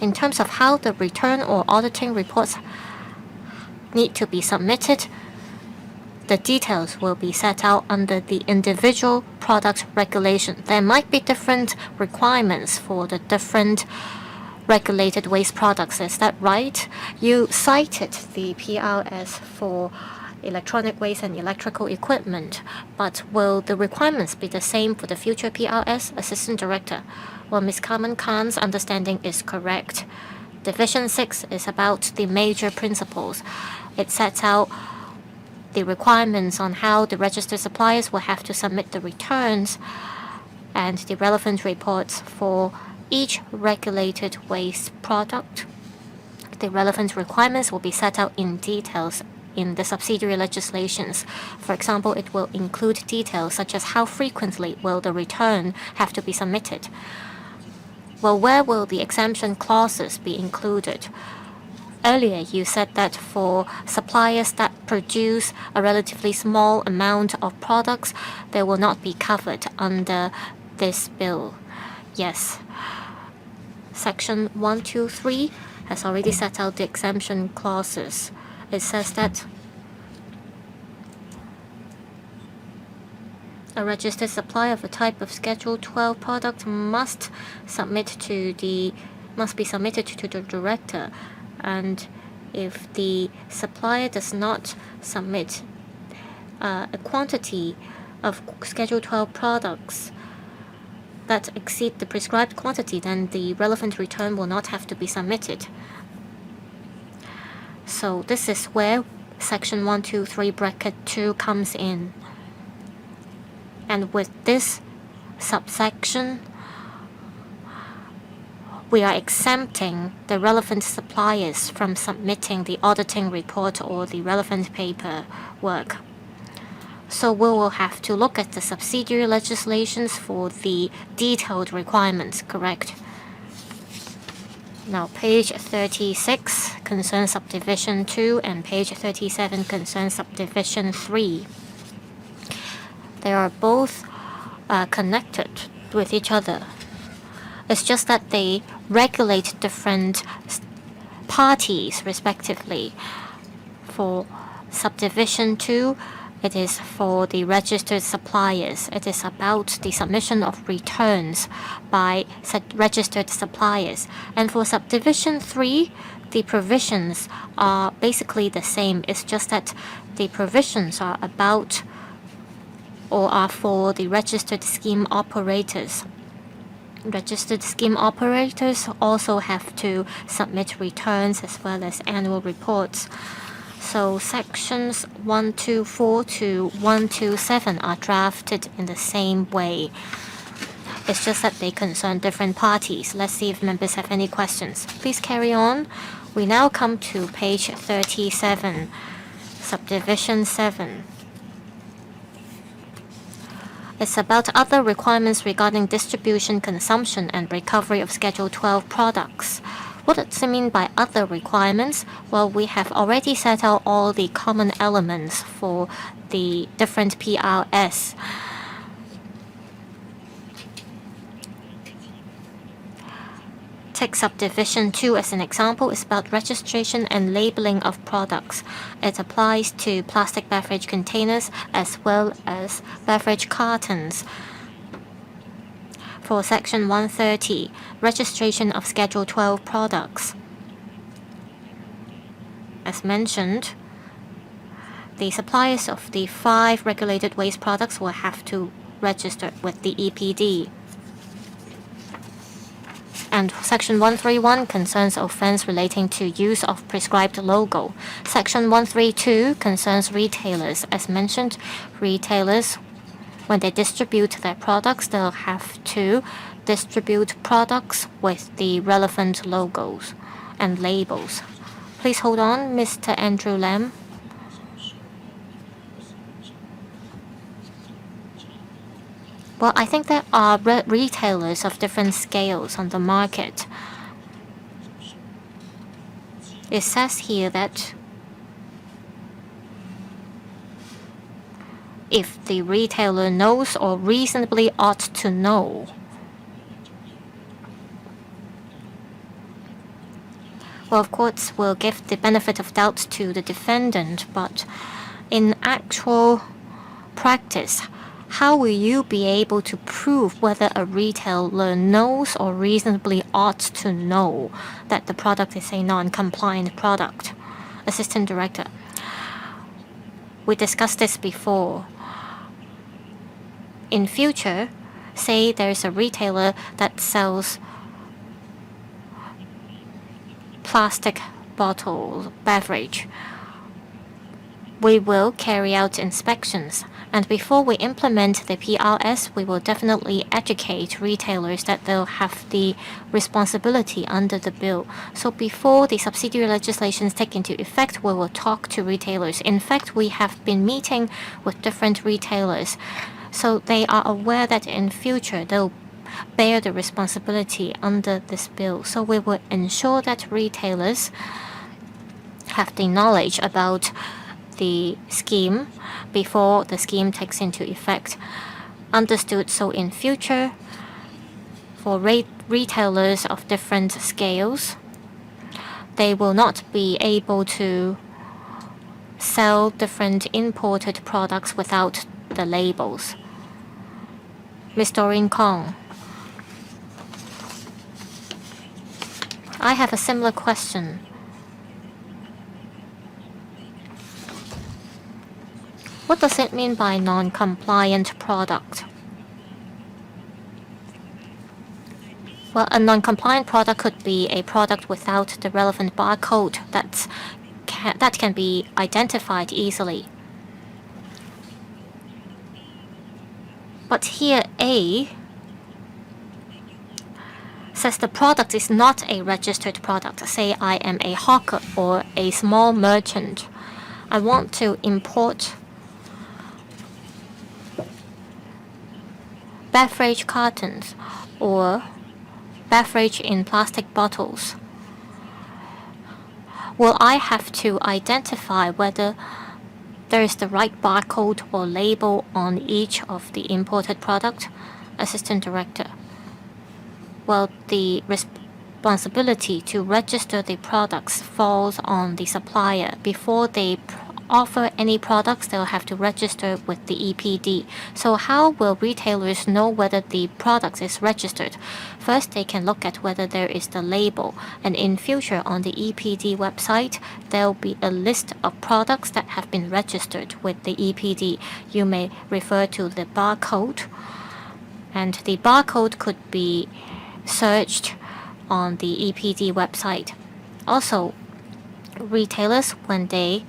In terms of how the return or auditing reports need to be submitted, the details will be set out under the individual product regulation. There might be different requirements for the different regulated waste products. Is that right? You cited the PRS for electronic waste and electrical equipment, but will the requirements be the same for the future PRS? Assistant Director. Well, Ms. Carmen Khan's understanding is correct. Division 6 is about the major principles. It sets out the requirements on how the registered suppliers will have to submit the returns and the relevant reports for each regulated waste product. The relevant requirements will be set out in details in the subsidiary legislations. For example, it will include details such as how frequently will the return have to be submitted. Well, where will the exemption clauses be included? Earlier, you said that for suppliers that produce a relatively small amount of products, they will not be covered under this bill. Yes. Section 123 has already set out the exemption clauses. It says that a registered supplier of a type of Schedule 12 product must be submitted to the director, and if the supplier does not submit a quantity of Schedule 12 products that exceed the prescribed quantity, then the relevant return will not have to be submitted. So this is where Section 123 bracket 2 comes in. And with this subsection, we are exempting the relevant suppliers from submitting the auditing report or the relevant paperwork. So we will have to look at the subsidiary legislations for the detailed requirements, correct? Now, page 36 concerns subdivision 2 and page 37 concerns subdivision 3. They are both connected with each other. It's just that they regulate different parties, respectively. For subdivision 2, it is for the registered suppliers. It is about the submission of returns by registered suppliers. And for subdivision 3, the provisions are basically the same. It's just that the provisions are about or are for the registered scheme operators. Registered scheme operators also have to submit returns as well as annual reports. So sections 124 to 127 are drafted in the same way. It's just that they concern different parties. Let's see if members have any questions. Please carry on. We now come to page 37, subdivision 7. It's about other requirements regarding distribution, consumption, and recovery of Schedule 12 products. What does it mean by other requirements? Well, we have already set out all the common elements for the different PRS. Take subdivision 2 as an example. It's about registration and labeling of products. It applies to plastic beverage containers as well as beverage cartons. For section 130, registration of Schedule 12 products. As mentioned, the suppliers of the 5 regulated waste products will have to register with the EPD. And Section 131 concerns offense relating to use of prescribed logo. Section 132 concerns retailers. As mentioned, retailers, when they distribute their products, they'll have to distribute products with the relevant logos and labels. Please hold on, Mr. Andrew Lam. Well, I think there are retailers of different scales on the market. It says here that if the retailer knows or reasonably ought to know, well, of course, we'll give the benefit of doubt to the defendant, but in actual practice, how will you be able to prove whether a retailer knows or reasonably ought to know that the product is a non-compliant product? Assistant Director, we discussed this before. In future, say there's a retailer that sells plastic bottle beverage. we will carry out inspections. And before we implement the PRS, we will definitely educate retailers that they'll have the responsibility under the bill. So before the subsidiary legislations take into effect, we will talk to retailers. In fact, we have been meeting with different retailers, so they are aware that in future they'll bear the responsibility under this bill. So we will ensure that retailers have the knowledge about the scheme before the scheme takes into effect. Understood. So in future, for retailers of different scales, they will not be able to sell different imported products without the labels. Ms. Doreen Kong. I have a similar question. What does it mean by non-compliant product? Well, a non-compliant product could be a product without the relevant barcode that can be identified easily. But here A says the product is not a registered product. Say I am a hawker or a small merchant. I want to import beverage cartons or beverage in plastic bottles. Will I have to identify whether there is the right barcode or label on each of the imported product? Assistant Director. Well, the responsibility to register the products falls on the supplier. Before they offer any products, they'll have to register with the EPD. So how will retailers know whether the product is registered? First, they can look at whether there is the label, and in future on the EPD website, there'll be a list of products that have been registered with the EPD. You may refer to the barcode, and the barcode could be searched on the EPD website. Also, retailers, when they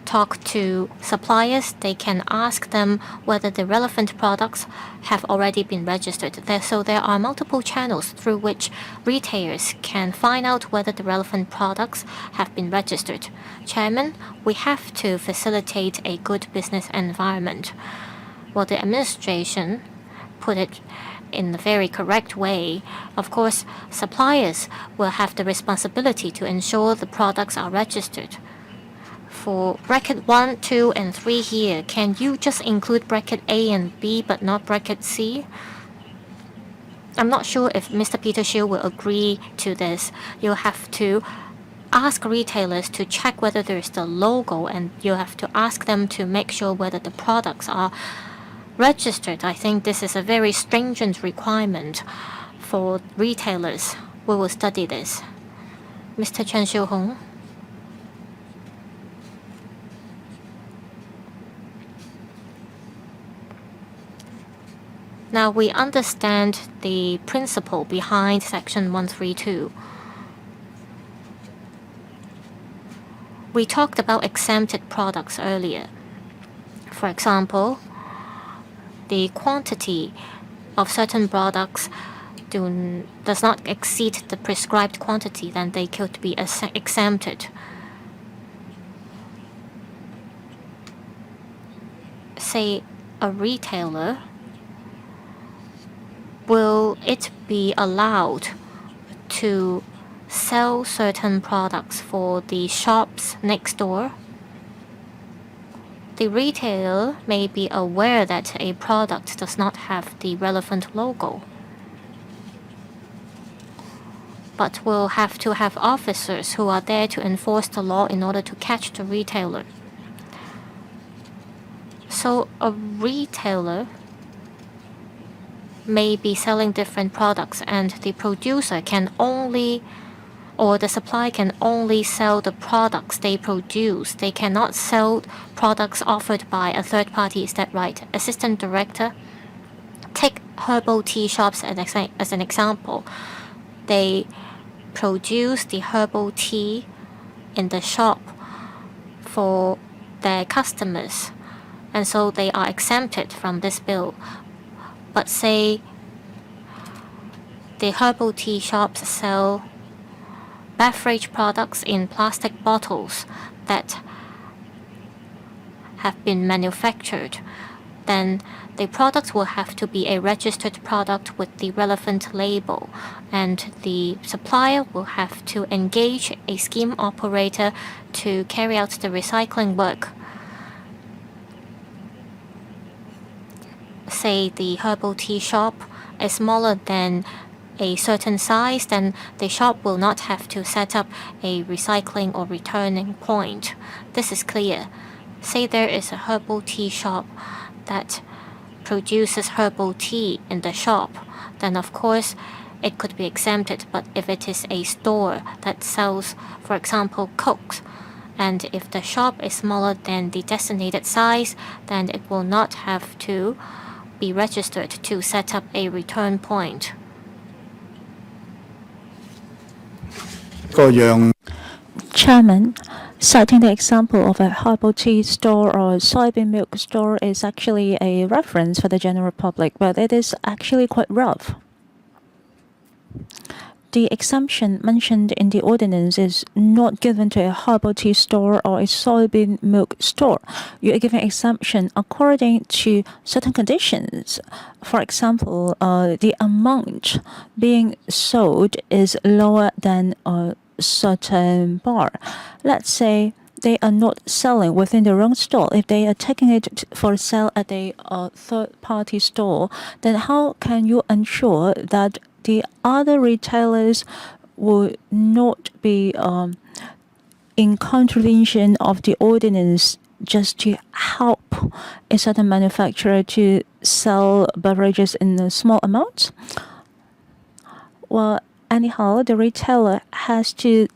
talk to suppliers, they can ask them whether the relevant products have already been registered. So there are multiple channels through which retailers can find out whether the relevant products have been registered. Chairman, we have to facilitate a good business environment. Well, the administration put it in a very correct way. Of course, suppliers will have the responsibility to ensure the products are registered. For bracket 1, 2, and 3 here, can you just include bracket A and B but not bracket C? I'm not sure if Mr. Peter Shield will agree to this. You'll have to ask retailers to check whether there is the logo, and you'll have to ask them to make sure whether the products are registered. I think this is a very stringent requirement for retailers. We will study this. Mr. Chen Xiu-hong. Now we understand the principle behind Section 132. We talked about exempted products earlier. For example, the quantity of certain products does not exceed the prescribed quantity, then they could be exempted. Say a retailer, will it be allowed to sell certain products for the shops next door? The retailer may be aware that a product does not have the relevant logo, but will have to have officers who are there to enforce the law in order to catch the retailer. So a retailer may be selling different products, and the producer can only, or the supplier can only sell the products they produce. They cannot sell products offered by a third party. Is that right? Assistant Director, take herbal tea shops as an example. They produce the herbal tea in the shop for their customers, and so they are exempted from this bill. But say the herbal tea shops sell beverage products in plastic bottles that have been manufactured, then the product will have to be a registered product with the relevant label, and the supplier will have to engage a scheme operator to carry out the recycling work. Say the herbal tea shop is smaller than a certain size, then the shop will not have to set up a recycling or returning point. This is clear. Say there is a herbal tea shop that produces herbal tea in the shop, then of course it could be exempted. But if it is a store that sells, for example, Cokes, and if the shop is smaller than the designated size, then it will not have to be registered to set up a return point. 個讓 Chairman, citing the example of a herbal tea store or soybean milk store is actually a reference for the general public, but it is actually quite rough. The exemption mentioned in the ordinance is not given to a herbal tea store or a soybean milk store. You are given exemption according to certain conditions. For example, the amount being sold is lower than a certain bar. Let's say they are not selling within their own store. If they are taking it for sale at a third-party store, then how can you ensure that the other retailers would not be in contravention of the ordinance just to help a certain manufacturer to sell beverages in a small amount? Well, anyhow, the retailer has to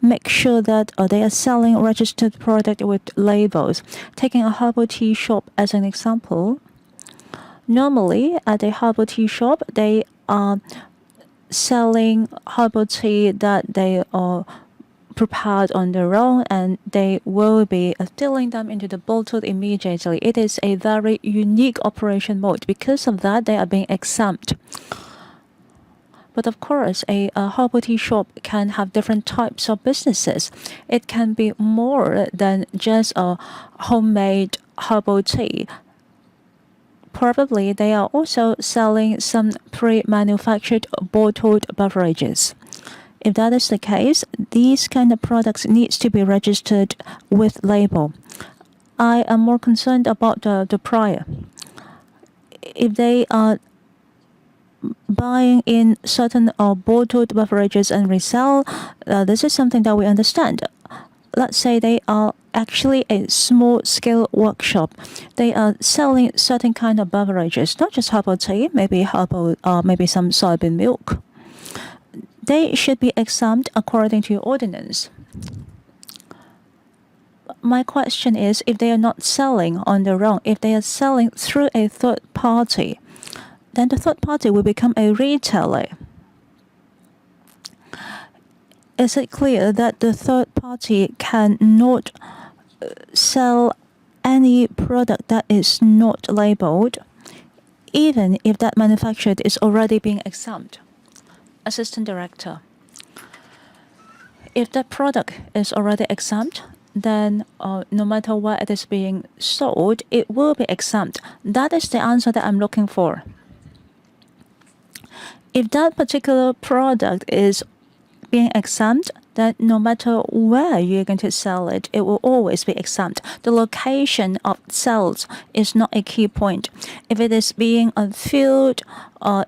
make sure that they are selling registered product with labels. Taking a herbal tea shop as an example, normally at a herbal tea shop, they are selling herbal tea that they are prepared on their own, and they will be filling them into the bottle immediately. It is a very unique operation mode. Because of that, they are being exempt. But of course, a herbal tea shop can have different types of businesses. It can be more than just a homemade herbal tea. Probably they are also selling some pre-manufactured bottled beverages. If that is the case, these kind of products needs to be registered with label. I am more concerned about the prior. If they are buying in certain bottled beverages and resell, this is something that we understand. Let's say they are actually a small-scale workshop. They are selling certain kind of beverages, not just herbal tea, maybe some soybean milk. They should be exempt according to ordinance. My question is, if they are not selling on their own, if they are selling through a third party, then the third party will become a retailer. Is it clear that the third party cannot sell any product that is not labeled, even if that manufacturer is already being exempt? Assistant Director, if that product is already exempt, then no matter where it is being sold, it will be exempt. That is the answer that I'm looking for. If that particular product is being exempt, then no matter where you're going to sell it, it will always be exempt. The location of sales is not a key point. If it is being filled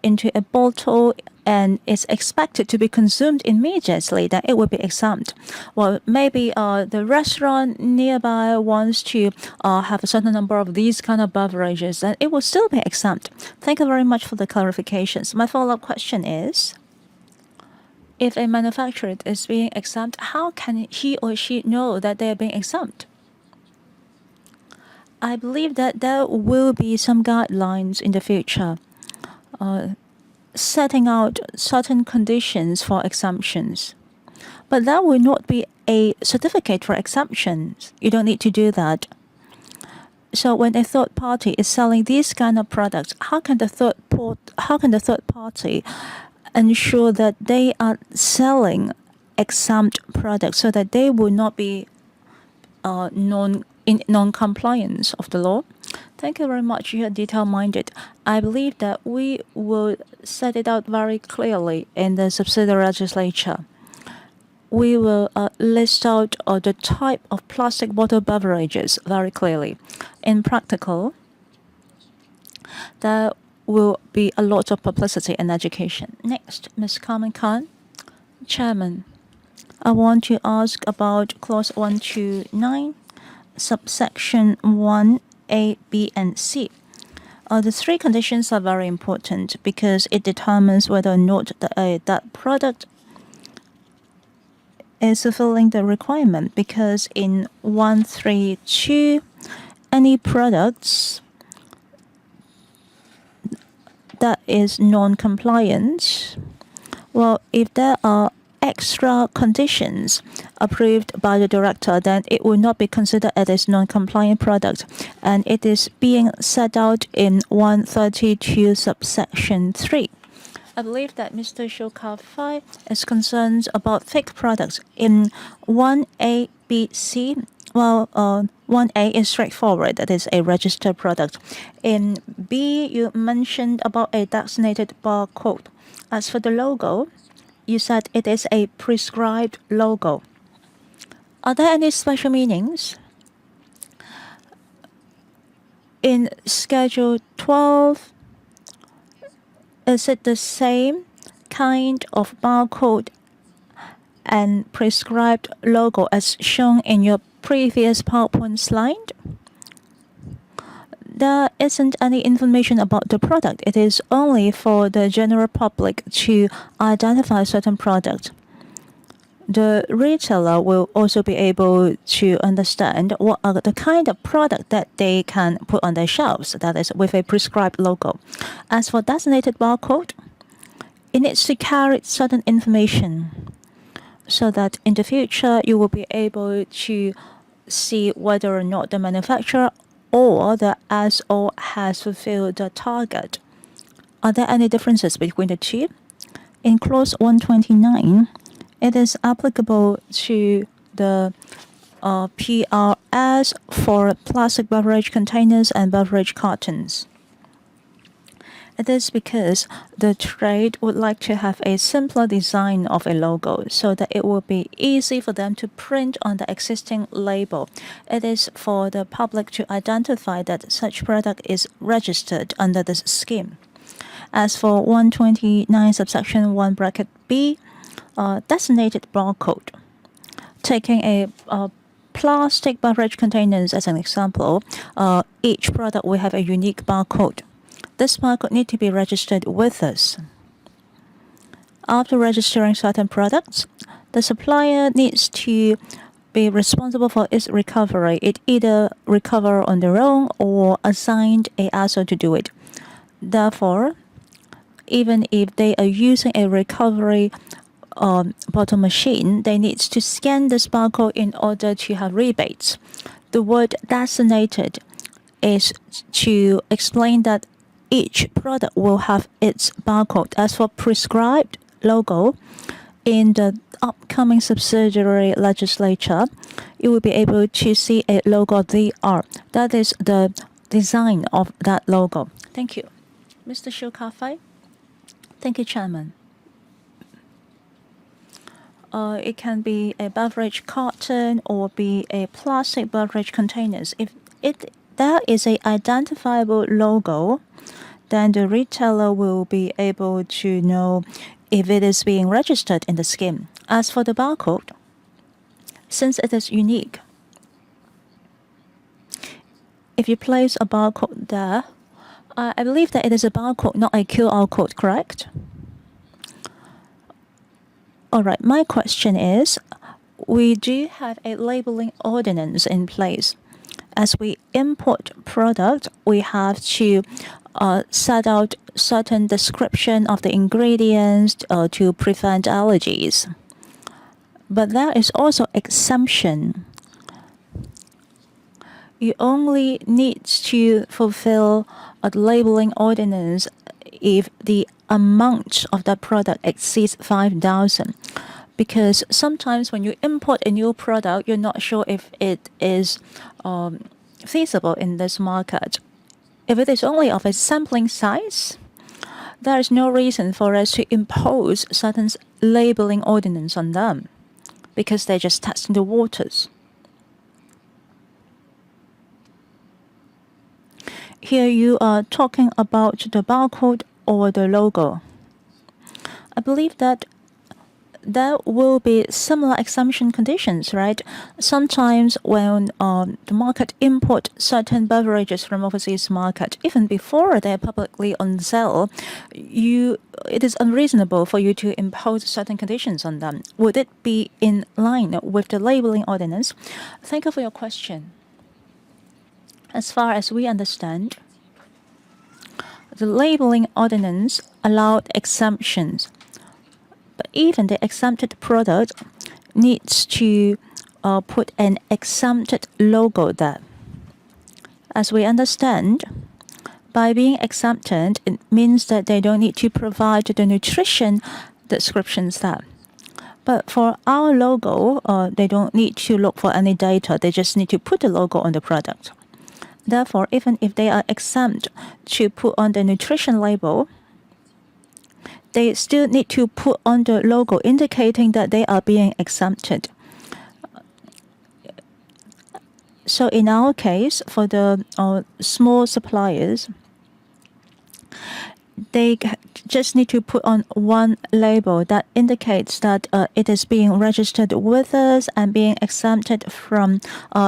into a bottle and is expected to be consumed immediately, then it will be exempt. Well, maybe the restaurant nearby wants to have a certain number of these kind of beverages, and it will still be exempt. Thank you very much for the clarifications. My follow-up question is, if a manufacturer is being exempt, how can he or she know that they are being exempt? I believe that there will be some guidelines in the future setting out certain conditions for exemptions. But that will not be a certificate for exemptions. You don't need to do that. So when a third party is selling these kind of products, how can the third party ensure that they are selling exempt products so that they will not be non-compliance of the law? Thank you very much. You are detail-minded. I believe that we will set it out very clearly in the subsidiary legislature. We will list out the type of plastic bottle beverages very clearly. In practical, there will be a lot of publicity and education. Next, Ms. Carmen Khan, Chairman. I want to ask about Clause 129, subsection 1A, B, and C. The three conditions are very important because it determines whether or not that product is fulfilling the requirement. Because in 132, any products that is non-compliant, well, if there are extra conditions approved by the director, then it will not be considered as non-compliant product, and it is being set out in 132 subsection 3. I believe that Mr. Shokafai is concerned about fake products. In 1A, B, C, well, 1A is straightforward, that is a registered product. In B, you mentioned about a designated barcode. As for the logo, you said it is a prescribed logo. Are there any special meanings? In Schedule 12, is it the same kind of barcode and prescribed logo as shown in your previous PowerPoint slide? There isn't any information about the product. It is only for the general public to identify certain product. The retailer will also be able to understand what are the kind of product that they can put on their shelves, that is with a prescribed logo. As for designated barcode, it needs to carry certain information so that in the future you will be able to see whether or not the manufacturer or the SO has fulfilled the target. Are there any differences between the two? In Clause 129, it is applicable to the PRS for plastic beverage containers and beverage cartons. It is because the trade would like to have a simpler design of a logo so that it will be easy for them to print on the existing label. It is for the public to identify that such product is registered under this scheme. As for 129 subsection 1 bracket B, designated barcode. Taking a plastic beverage containers as an example, each product will have a unique barcode. This barcode needs to be registered with us. After registering certain products, the supplier needs to be responsible for its recovery. It either recover on their own or assigned a ASO to do it. Therefore, even if they are using a recovery bottle machine, they need to scan this barcode in order to have rebates. The word designated is to explain that each product will have its barcode. As for prescribed logo, in the upcoming subsidiary legislature, you will be able to see a logo DR. That is the design of that logo. Thank you. Mr. Shukafai? Thank you, Chairman. It can be a beverage carton or be a plastic beverage containers. If there is a identifiable logo, then the retailer will be able to know if it is being registered in the scheme. As for the barcode, since it is unique, if you place a barcode there, I believe that it is a barcode, not a QR code, correct? All right, my question is, we do have a labeling ordinance in place. As we import product, we have to set out certain description of the ingredients to prevent allergies. But there is also exemption. You only need to fulfill a labeling ordinance if the amount of that product exceeds 5,000. Because sometimes when you import a new product, you're not sure if it is feasible in this market. If it is only of a sampling size, there is no reason for us to impose certain labeling ordinance on them because they're just testing the waters. Here you are talking about the barcode or the logo. I believe that there will be similar exemption conditions, right? Sometimes when the market import certain beverages from overseas market, even before they're publicly on sale, it is unreasonable for you to impose certain conditions on them. Would it be in line with the labeling ordinance? Thank you for your question. As far as we understand, the labeling ordinance allowed exemptions, but even the exempted product needs to put an exempted logo there. As we understand, by being exempted, it means that they don't need to provide the nutrition descriptions there. But for our logo, they don't need to look for any data. They just need to put the logo on the product. Therefore, even if they are exempt to put on the nutrition label, they still need to put on the logo indicating that they are being exempted. So in our case, for the small suppliers, they just need to put on one label that indicates that it is being registered with us and being exempted from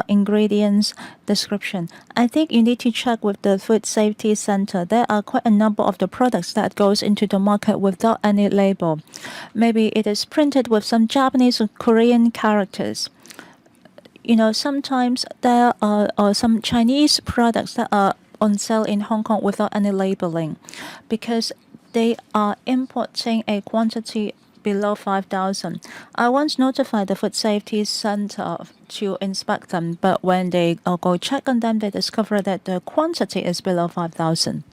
ingredients description. I think you need to check with the Food Safety Center. There are quite a number of the products that goes into the market without any label. Maybe it is printed with some Japanese or Korean characters. You know, sometimes there are some Chinese products that are on sale in Hong Kong without any labeling because they are importing a quantity below 5,000. I once notified the Food Safety Center to inspect them, but when they go check on them, they discover that the quantity is below 5,000.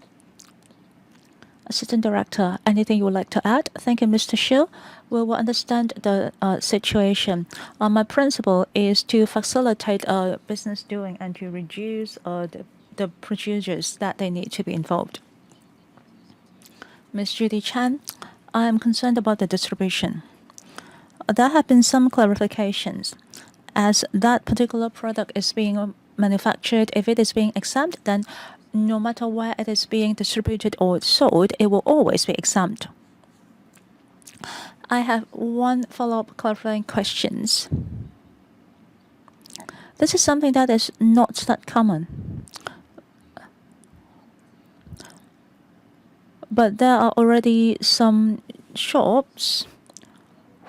Assistant Director, anything you would like to add? Thank you, Mr. Shiu. We will understand the situation. My principle is to facilitate business doing and to reduce the procedures that they need to be involved. Ms. Judy Chan, I am concerned about the distribution. There have been some clarifications. As that particular product is being manufactured, if it is being exempt, then no matter where it is being distributed or sold, it will always be exempt. I have one follow-up clarifying questions. This is something that is not that common. But there are already some shops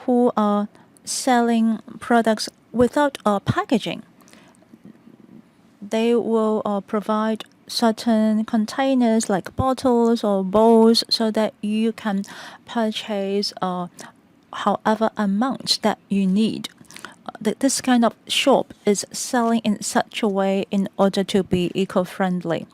who are selling products without packaging. They will provide certain containers like bottles or bowls so that you can purchase however amount that you need. This kind of shop is selling in such a way in order to be eco-friendly.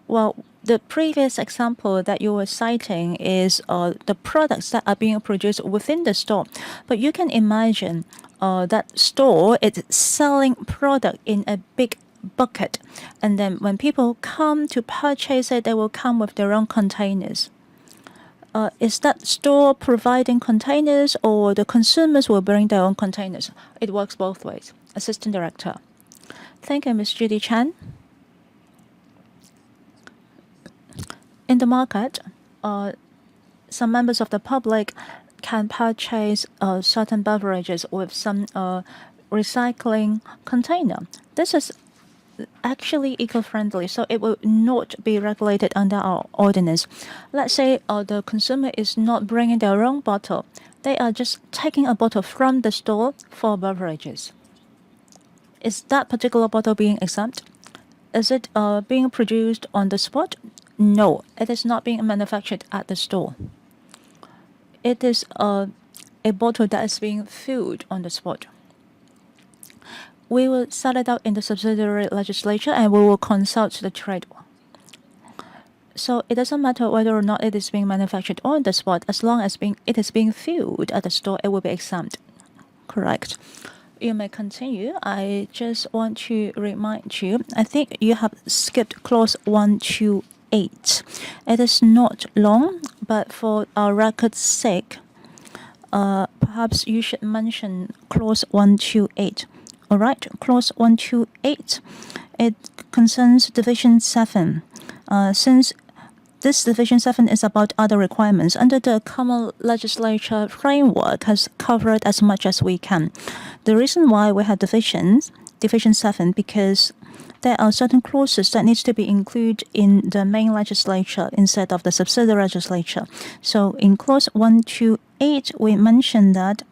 Well, the previous example that you were citing is the products that are being produced within the store. But you can imagine that store is selling product in a big bucket. And then when people come to purchase it, they will come with their own containers. Is that store providing containers or the consumers will bring their own containers? It works both ways. Assistant Director. Thank you, Ms. Judy Chan. In the market, some members of the public can purchase certain beverages with some recycling container. This is actually eco-friendly, so it will not be regulated under our ordinance. Let's say the consumer is not bringing their own bottle. They are just taking a bottle from the store for beverages. Is that particular bottle being exempt? Is it being produced on the spot? No, it is not being manufactured at the store. It is a bottle that is being filled on the spot. we will set it out in the subsidiary legislature and we will consult the trade. So it doesn't matter whether or not it is being manufactured on the spot, as long as it is being filled at the store, it will be exempt. Correct. You may continue. I just want to remind you, I think you have skipped clause 128. It is not long, but for our record's sake, perhaps you should mention clause 128. All right, clause 128. It concerns division 7. Since this division 7 is about other requirements, under the common legislature framework has covered as much as we can. The reason why we have division 7, because there are certain clauses that needs to be included in the main legislature instead of the subsidiary legislature. So in clause 128, we mentioned that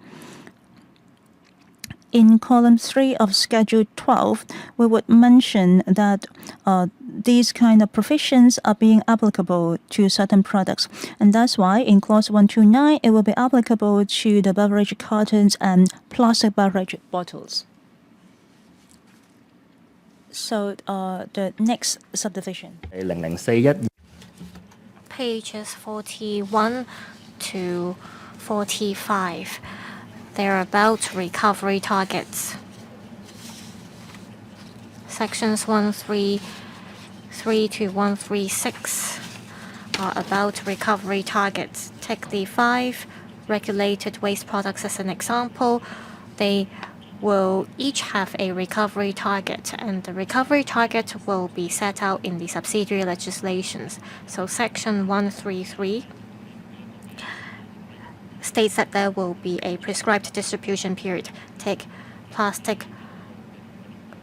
in column 3 of Schedule 12, we would mention that these kind of provisions are being applicable to certain products. And that's why in clause 129, it will be applicable to the beverage cartons and plastic beverage bottles. So the next subdivision. 0041 Pages 41 to 45. They're about recovery targets. Sections 133 to 136 are about recovery targets. Take the 5 regulated waste products as an example. They will each have a recovery target, and the recovery target will be set out in the subsidiary legislations. So Section 133 states that there will be a prescribed distribution period. Take plastic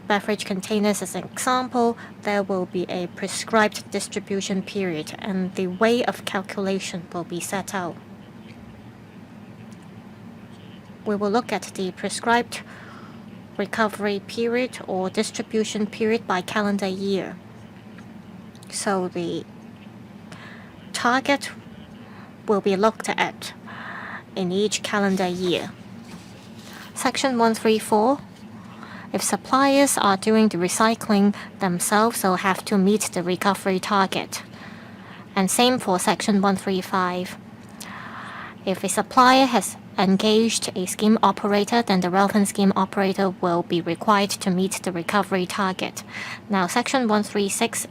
beverage containers as an example. There will be a prescribed distribution period, and the way of calculation will be set out. We will look at the prescribed recovery period or distribution period by calendar year. So the target will be looked at in each calendar year. Section 134, if suppliers are doing the recycling themselves, they'll have to meet the recovery target. And same for Section 135. If a supplier has engaged a scheme operator, then the relevant scheme operator will be required to meet the recovery target. Now, Section 136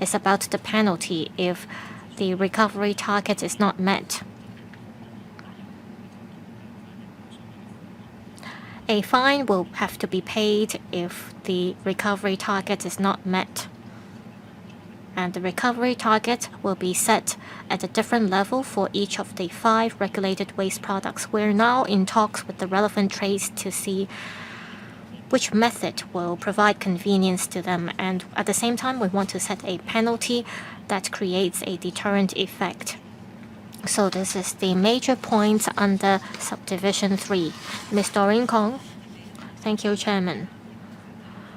is about the penalty if the recovery target is not met. A fine will have to be paid if the recovery target is not met. And the recovery target will be set at a different level for each of the 5 regulated waste products. We're now in talks with the relevant trades to see which method will provide convenience to them, and at the same time we want to set a penalty that creates a deterrent effect. So this is the major points under subdivision 3. Ms. Doreen Kong. Thank you, Chairman.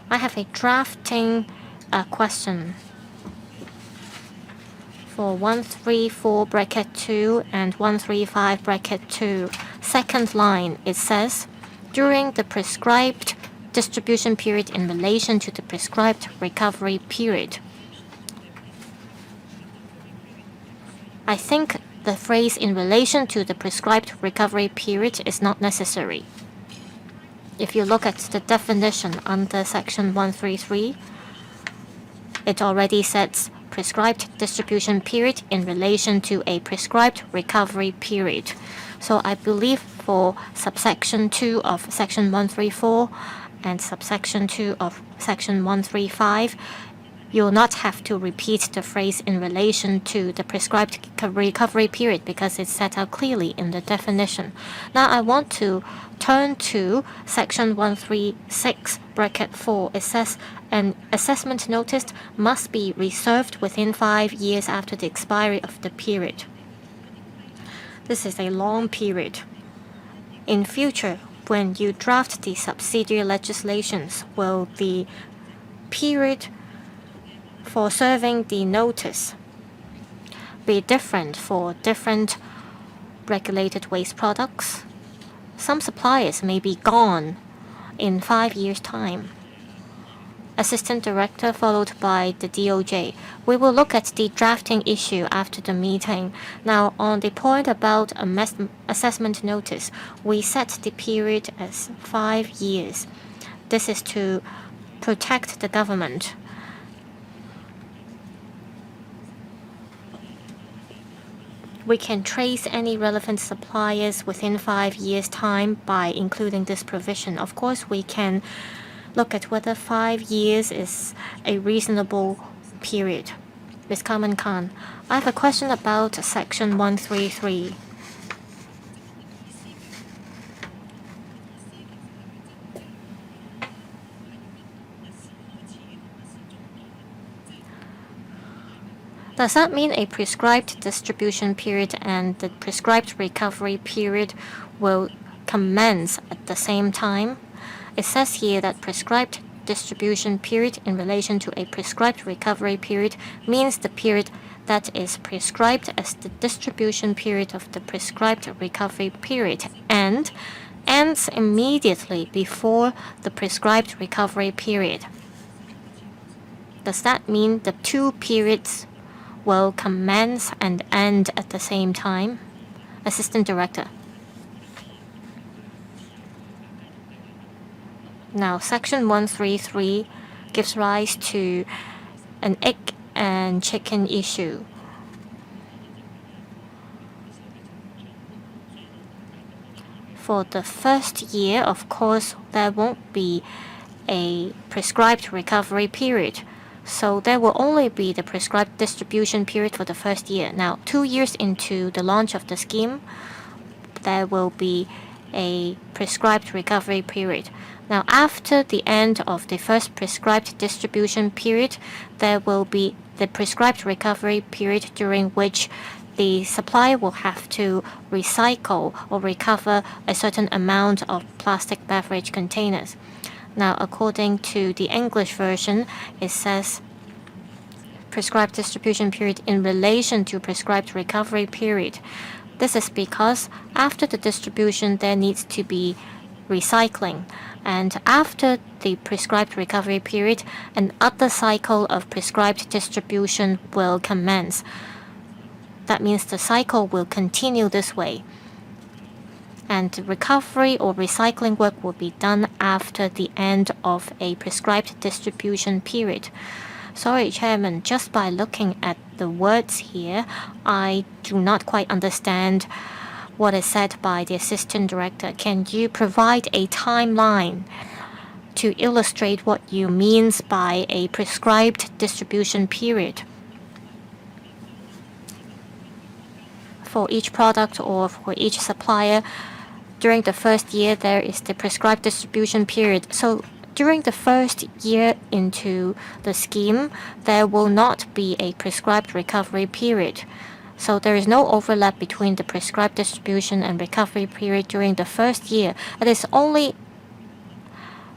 I have a drafting question for 134 bracket 2 and 135 bracket 2. Second line, it says, during the prescribed distribution period in relation to the prescribed recovery period. I think the phrase in relation to the prescribed recovery period is not necessary. If you look at the definition under Section 133, it already says prescribed distribution period in relation to a prescribed recovery period. So I believe for subsection 2 of Section 134 and subsection 2 of Section 135, you'll not have to repeat the phrase in relation to the prescribed recovery period because it's set out clearly in the definition. Now I want to turn to Section 136 bracket 4. It says an assessment notice must be reserved within 5 years after the expiry of the period. This is a long period. In future, when you draft the subsidiary legislations, will the period for serving the notice be different for different regulated waste products? Some suppliers may be gone in 5 years' time. Assistant Director, followed by the DOJ. We will look at the drafting issue after the meeting. Now, on the point about assessment notice, we set the period as 5 years. This is to protect the government. We can trace any relevant suppliers within 5 years' time by including this provision. Of course, we can look at whether 5 years is a reasonable period. Ms. Carmen Khan, I have a question about Section 133. Does that mean a prescribed distribution period and the prescribed recovery period will commence at the same time? It says here that prescribed distribution period in relation to a prescribed recovery period means the period that is prescribed as the distribution period of the prescribed recovery period and ends immediately before the prescribed recovery period. Does that mean the two periods will commence and end at the same time? Assistant Director. Now, Section 133 gives rise to an egg and chicken issue. For the first year, of course, there won't be a prescribed recovery period. So there will only be the prescribed distribution period for the first year. Now, 2 years into the launch of the scheme, there will be a prescribed recovery period. Now, after the end of the first prescribed distribution period, there will be the prescribed recovery period during which the supplier will have to recycle or recover a certain amount of plastic beverage containers. Now, according to the English version, it says prescribed distribution period in relation to prescribed recovery period. This is because after the distribution, there needs to be recycling. And after the prescribed recovery period, another cycle of prescribed distribution will commence. That means the cycle will continue this way. And recovery or recycling work will be done after the end of a prescribed distribution period. Sorry, Chairman, just by looking at the words here, I do not quite understand what is said by the Assistant Director. Can you provide a timeline to illustrate what you mean by a prescribed distribution period? For each product or for each supplier, during the first year, there is the prescribed distribution period. So during the first year into the scheme, there will not be a prescribed recovery period. So there is no overlap between the prescribed distribution and recovery period during the first year. It is only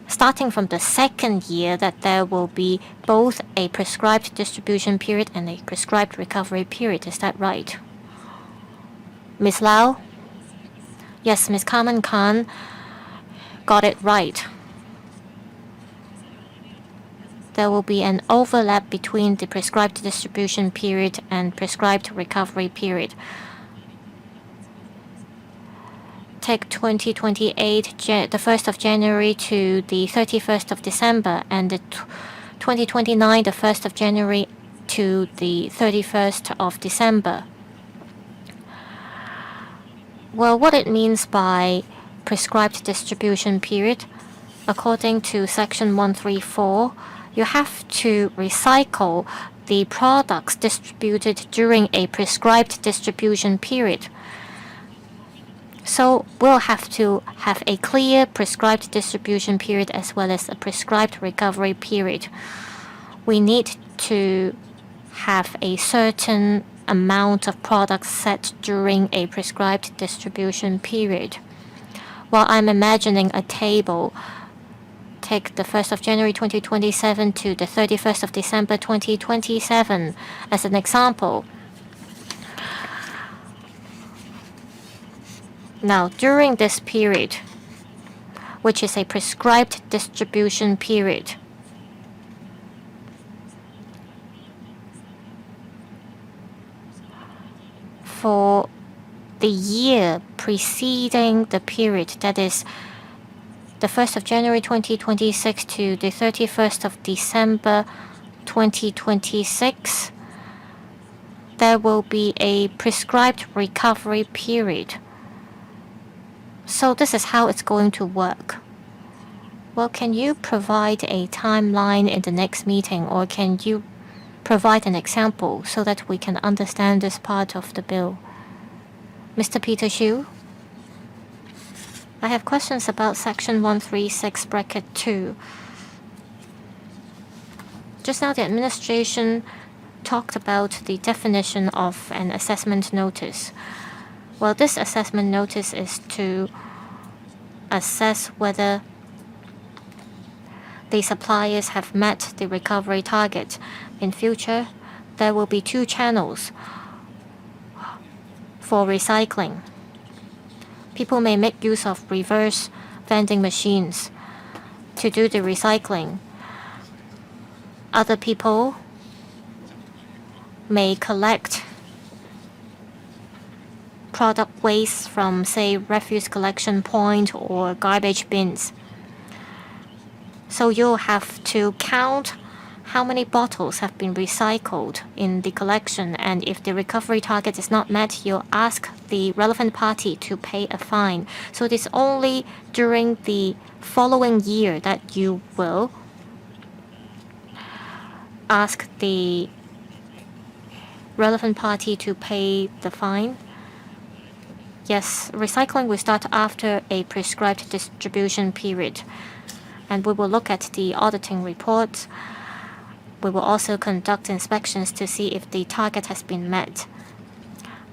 starting from the second year that there will be both a prescribed distribution period and a prescribed recovery period. Is that right? Ms. Lau? Yes, Ms. Carmen Khan got it right. There will be an overlap between the prescribed distribution period and prescribed recovery period. Take 2028, the 1st of January to the 31st of December, and the 2029, the 1st of January to the 31st of December. Well, what it means by prescribed distribution period, according to Section 134, you have to recycle the products distributed during a prescribed distribution period. So we'll have to have a clear prescribed distribution period as well as a prescribed recovery period. We need to have a certain amount of products set during a prescribed distribution period. While I'm imagining a table, take the 1st of January 2027 to the 31st of December 2027 as an example. Now, during this period, which is a prescribed distribution period. For the year preceding the period, that is the 1st of January 2026 to the 31st of December 2026, there will be a prescribed recovery period. So this is how it's going to work. Well, can you provide a timeline in the next meeting, or can you provide an example so that we can understand this part of the bill? Mr. Peter Xu? I have questions about Section 136, bracket 2. Just now the administration talked about the definition of an assessment notice. Well, this assessment notice is to assess whether the suppliers have met the recovery target. In future, there will be 2 channels for recycling. People may make use of reverse vending machines to do the recycling. Other people may collect product waste from, say, refuse collection point or garbage bins. So you'll have to count how many bottles have been recycled in the collection, and if the recovery target is not met, you'll ask the relevant party to pay a fine. So it is only during the following year that you will ask the relevant party to pay the fine. Yes, recycling will start after a prescribed distribution period, and we will look at the auditing reports. We will also conduct inspections to see if the target has been met.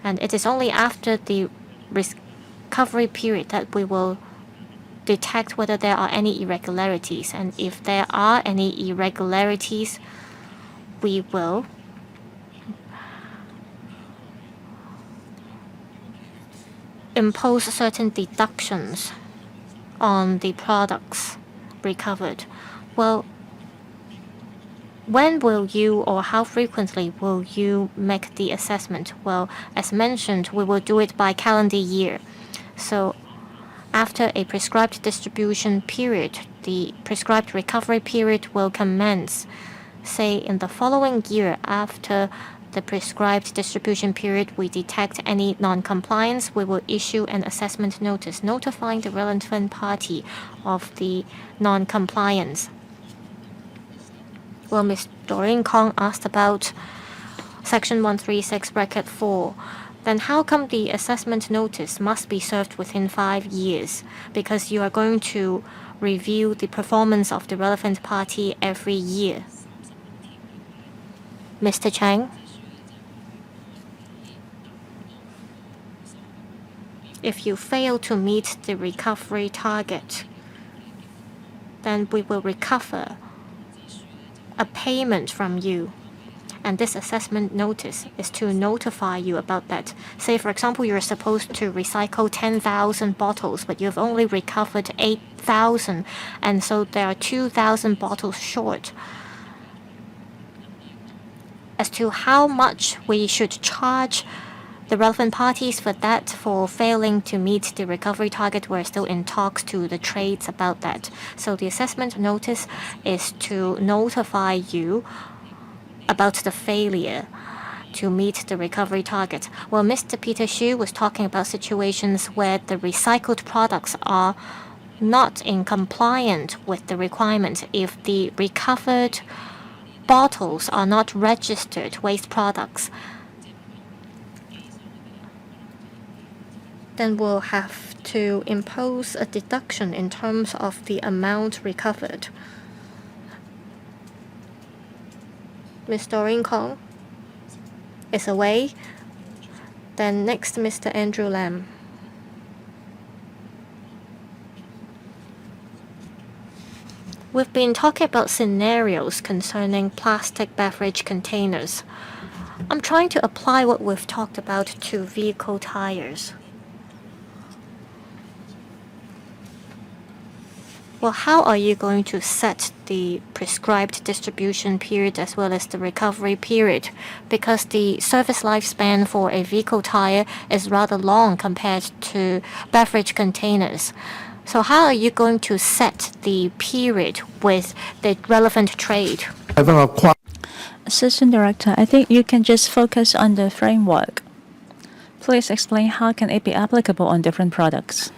And it is only after the recovery period that we will detect whether there are any irregularities. And if there are any irregularities, we will impose certain deductions on the products recovered. Well, when will you, or how frequently will you make the assessment? Well, as mentioned, we will do it by calendar year. So after a prescribed distribution period, the prescribed recovery period will commence. Say in the following year after the prescribed distribution period, we detect any non-compliance, we will issue an assessment notice notifying the relevant party of the non-compliance. Well, Ms. Doreen Kong asked about Section 136, bracket 4. Then how come the assessment notice must be served within 5 years? Because you are going to review the performance of the relevant party every year. Mr. Chang? If you fail to meet the recovery target, then we will recover a payment from you. And this assessment notice is to notify you about that. Say, for example, you're supposed to recycle 10,000 bottles, but you've only recovered 8,000, and so there are 2,000 bottles short. As to how much we should charge the relevant parties for that, for failing to meet the recovery target, we're still in talks to the trades about that. So the assessment notice is to notify you about the failure to meet the recovery target. Well, Mr. Peter Xu was talking about situations where the recycled products are not in compliance with the requirement. If the recovered bottles are not registered waste products, then we'll have to impose a deduction in terms of the amount recovered. Ms. Doreen Kong is away. Then next, Mr. Andrew Lam. We've been talking about scenarios concerning plastic beverage containers. I'm trying to apply what we've talked about to vehicle tires. Well, how are you going to set the prescribed distribution period as well as the recovery period? Because the service lifespan for a vehicle tire is rather long compared to beverage containers. So how are you going to set the period with the relevant trade? Assistant Director, I think you can just focus on the framework. Please explain how can it be applicable on different products.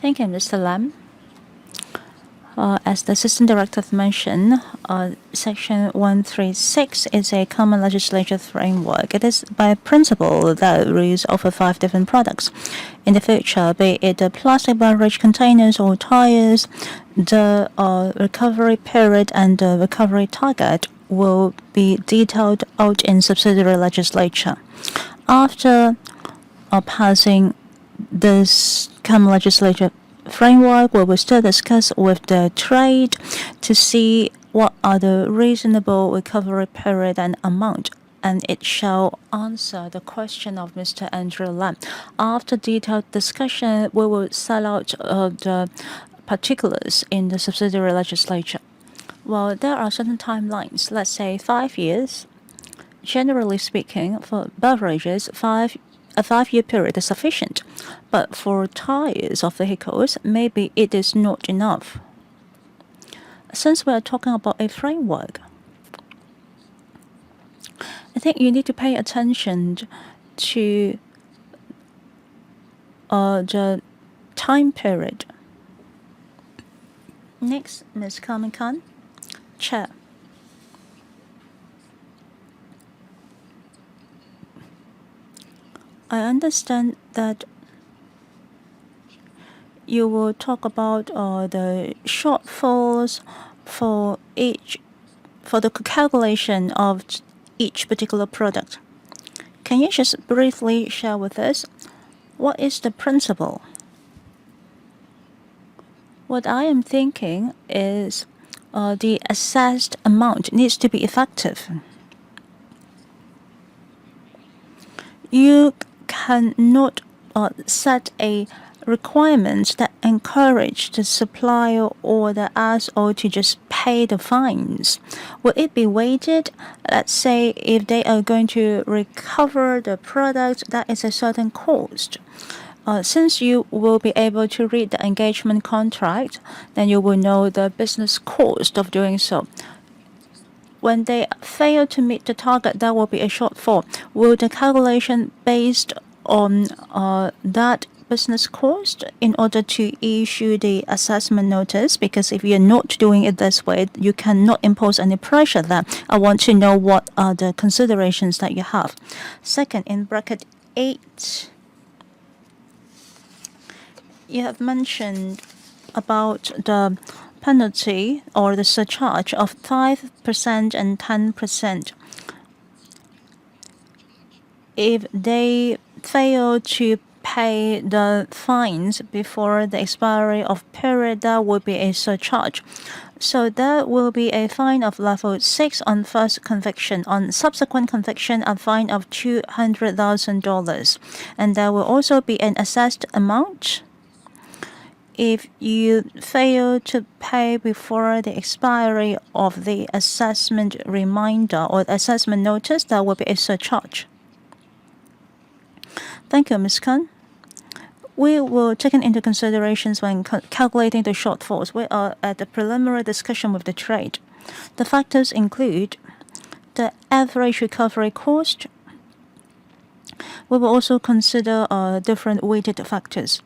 Thank you, Mr. Lam. As the Assistant Director mentioned, Section 136 is a common legislative framework. It is by principle that rules over 5 different products. In the future, be it the plastic beverage containers or tires, the recovery period and the recovery target will be detailed out in subsidiary legislature. After passing this common legislative framework, we will still discuss with the trade to see what are the reasonable recovery period and amount, and it shall answer the question of Mr. Andrew Lam. After detailed discussion, we will set out the particulars in the subsidiary legislature. Well, there are certain timelines, let's say 5 years. Generally speaking, for beverages, a 5-year period is sufficient, but for tires of vehicles, maybe it is not enough. Since we are talking about a framework, I think you need to pay attention to the time period. Next, Ms. Carmen Khan, Chair. I understand that you will talk about the shortfalls for the calculation of each particular product. Can you just briefly share with us what is the principle? What I am thinking is the assessed amount needs to be effective. You cannot set a requirement that encourage the supplier or the SO to just pay the fines. Will it be weighted? Let's say if they are going to recover the product, that is a certain cost. Since you will be able to read the engagement contract, then you will know the business cost of doing so. When they fail to meet the target, there will be a shortfall. Will the calculation based on that business cost in order to issue the assessment notice? Because if you're not doing it this way, you cannot impose any pressure there. I want to know what are the considerations that you have. Second, in bracket 8, you have mentioned about the penalty or the surcharge of 5% and 10%. If they fail to pay the fines before the expiry of period, there will be a surcharge. So there will be a fine of level 6 on first conviction. On subsequent conviction, a fine of $200,000. And there will also be an assessed amount. If you fail to pay before the expiry of the assessment reminder or assessment notice, there will be a surcharge. Thank you, Ms. Khan. We will take into considerations when calculating the shortfalls. We are at the preliminary discussion with the trade. The factors include the average recovery cost. We will also consider different weighted factors.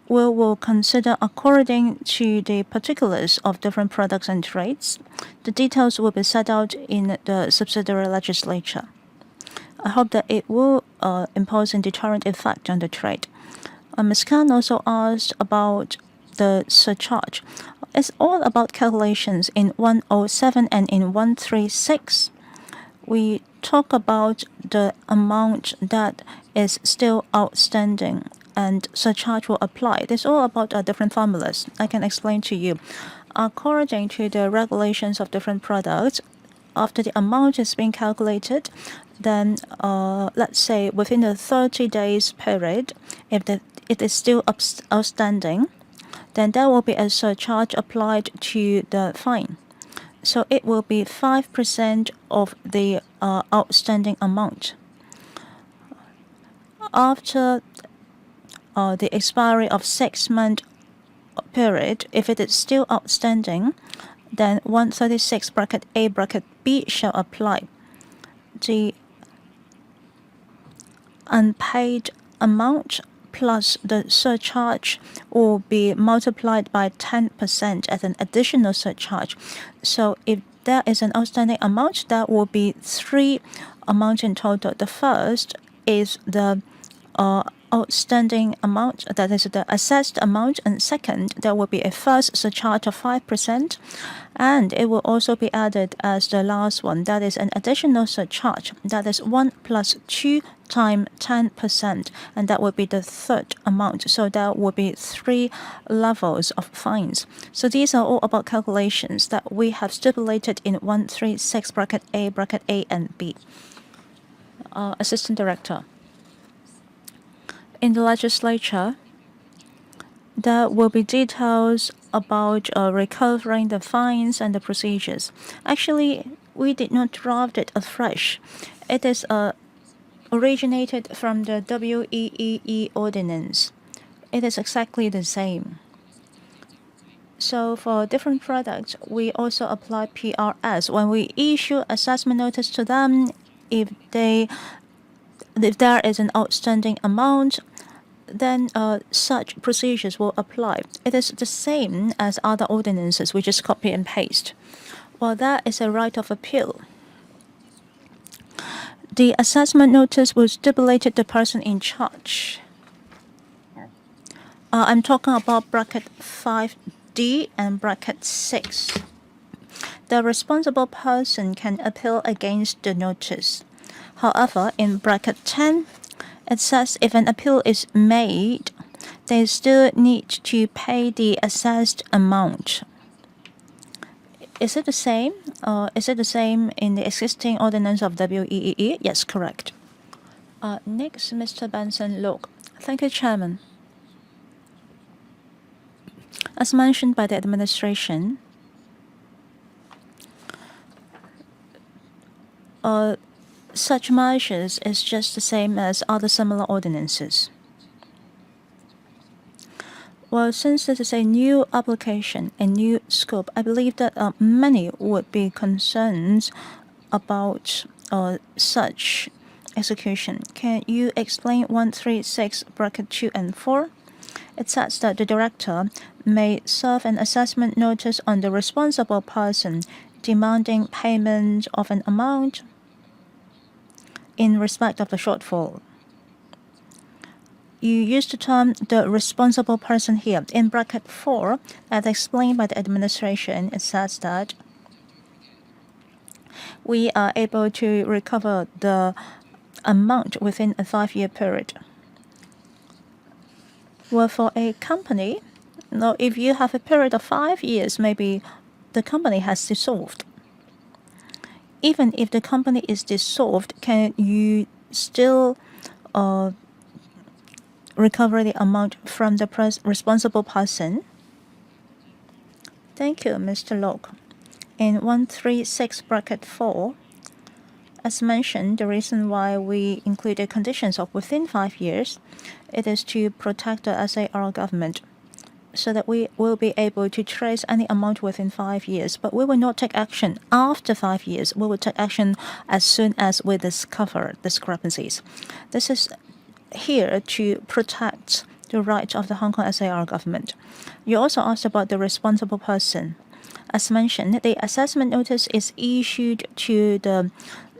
We will consider according to the particulars of different products and trades. The details will be set out in the subsidiary legislature. I hope that it will impose a deterrent effect on the trade. Ms. Khan also asked about the surcharge. It's all about calculations in 107 and in 136. We talk about the amount that is still outstanding and surcharge will apply. It's all about different formulas. I can explain to you. According to the regulations of different products, after the amount is being calculated, then let's say within the 30 days period, if it is still outstanding, then there will be a surcharge applied to the fine. So it will be 5% of the outstanding amount. After the expiry of 6-month period, if it is still outstanding, then 136 bracket A bracket B shall apply. The unpaid amount plus the surcharge will be multiplied by 10% as an additional surcharge. So if there is an outstanding amount, that will be 3 amounts in total. The first is the outstanding amount, that is the assessed amount, and second, there will be a first surcharge of 5%, and it will also be added as the last one, that is an additional surcharge, that is 1 plus 2 times 10%, and that will be the third amount. So there will be 3 levels of fines. So these are all about calculations that we have stipulated in 136 bracket A and B. Assistant Director. In the legislature, there will be details about recovering the fines and the procedures. Actually, we did not draft it afresh. It is originated from the WEEE ordinance. It is exactly the same. So for different products, we also apply PRS. When we issue assessment notice to them, if there is an outstanding amount, then such procedures will apply. It is the same as other ordinances. We just copy and paste. Well, that is a right of appeal. The assessment notice will stipulate the person in charge. I'm talking about bracket 5D and bracket 6. The responsible person can appeal against the notice. However, in bracket 10, it says if an appeal is made, they still need to pay the assessed amount. Is it the same? Is it the same in the existing ordinance of WEEE? Yes, correct. Next, Mr. Benson Look. Thank you, Chairman. As mentioned by the administration, such measures is just the same as other similar ordinances. Well, since this is a new application, a new scope, I believe that many would be concerned about such execution. Can you explain 136 bracket 2 and 4? It says that the director may serve an assessment notice on the responsible person demanding payment of an amount in respect of the shortfall. You use the term the responsible person here. In bracket 4, as explained by the administration, it says that we are able to recover the amount within a 5-year period. Well, for a company, now if you have a period of 5 years, maybe the company has dissolved. Even if the company is dissolved, can you still recover the amount from the responsible person? Thank you, Mr. Locke. In 136 bracket 4, as mentioned, the reason why we included conditions of within 5 years, it is to protect the SAR government, so that we will be able to trace any amount within 5 years. But we will not take action after 5 years. We will take action as soon as we discover discrepancies. This is here to protect the right of the Hong Kong SAR government. You also asked about the responsible person. As mentioned, the assessment notice is issued to the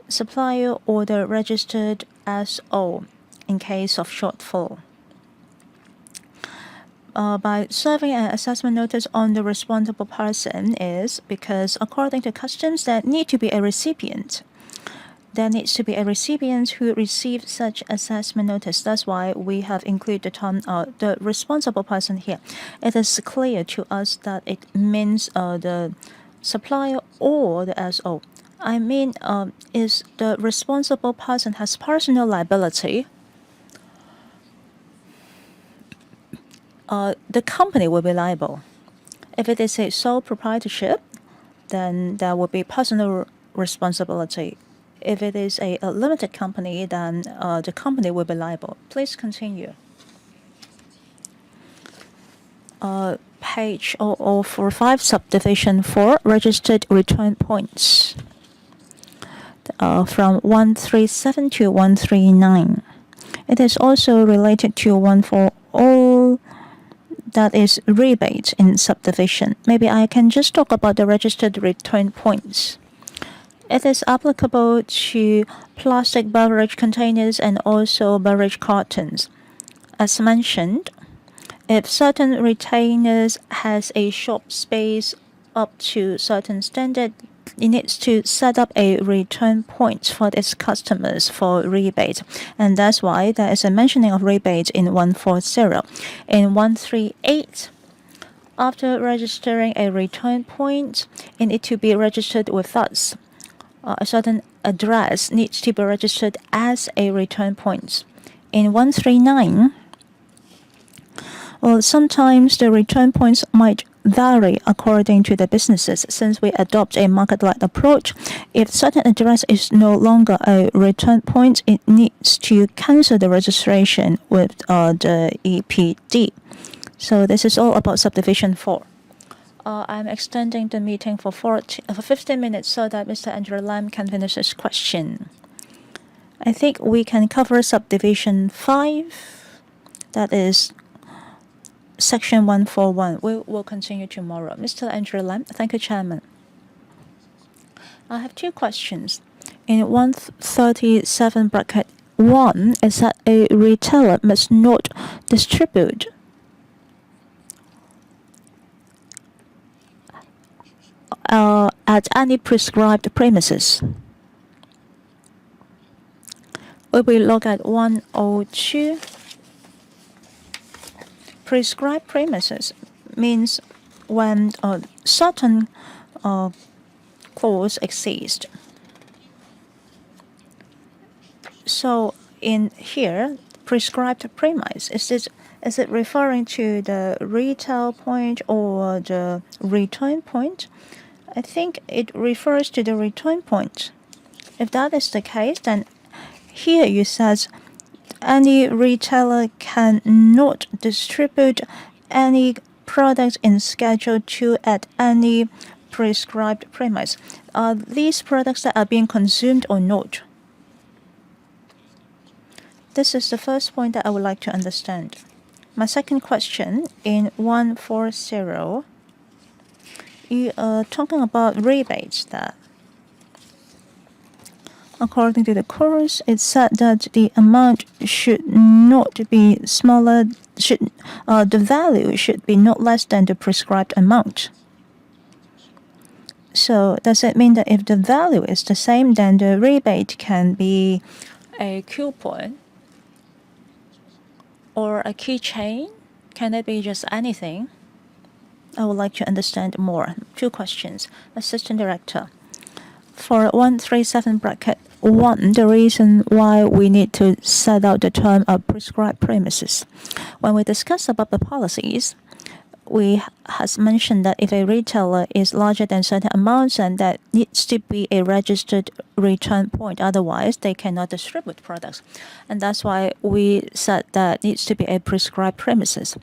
supplier or the registered SO in case of shortfall. By serving an assessment notice on the responsible person is because according to customs there need to be a recipient. There needs to be a recipient who receives such assessment notice. That's why we have included the term the responsible person here. It is clear to us that it means the supplier or the SO. I mean, is the responsible person has personal liability. the company will be liable. If it is a sole proprietorship, then there will be personal responsibility. If it is a limited company, then the company will be liable. Please continue. Page 0045, subdivision 4, registered return points. From 137 to 139. It is also related to 140, that is rebate in subdivision. Maybe I can just talk about the registered return points. It is applicable to plastic beverage containers and also beverage cartons. As mentioned, if certain retainers has a shop space up to certain standard, it needs to set up a return point for its customers for rebate. And that's why there is a mentioning of rebate in 140. In 138, after registering a return point, it needs to be registered with us. A certain address needs to be registered as a return point. In 139, well, sometimes the return points might vary according to the businesses. Since we adopt a market-led approach, if certain address is no longer a return point, it needs to cancel the registration with the EPD. So this is all about subdivision 4. I'm extending the meeting for 15 minutes so that Mr. Andrew Lam can finish his question. I think we can cover subdivision 5, that is Section 141. We will continue tomorrow. Mr. Andrew Lam. Thank you, Chairman. I have two questions. In 137 bracket 1, is that a retailer must not distribute at any prescribed premises. We will look at 102. Prescribed premises means when certain clause exist. So in here, prescribed premise, is it referring to the retail point or the return point? I think it refers to the return point. If that is the case, then here you says any retailer cannot distribute any products in Schedule 2 at any prescribed premise. Are these products that are being consumed or not? This is the first point that I would like to understand. My second question, in 140, you are talking about rebates there. According to the chorus, it said that the amount should not be smaller, the value should be not less than the prescribed amount. So does it mean that if the value is the same, then the rebate can be a coupon or a keychain? Can it be just anything? I would like to understand more. Two questions. Assistant Director. For 137 bracket 1, the reason why we need to set out the term of prescribed premises. When we discuss about the policies, we has mentioned that if a retailer is larger than certain amounts, and that needs to be a registered return point, otherwise they cannot distribute products. And that's why we said that needs to be a prescribed premises.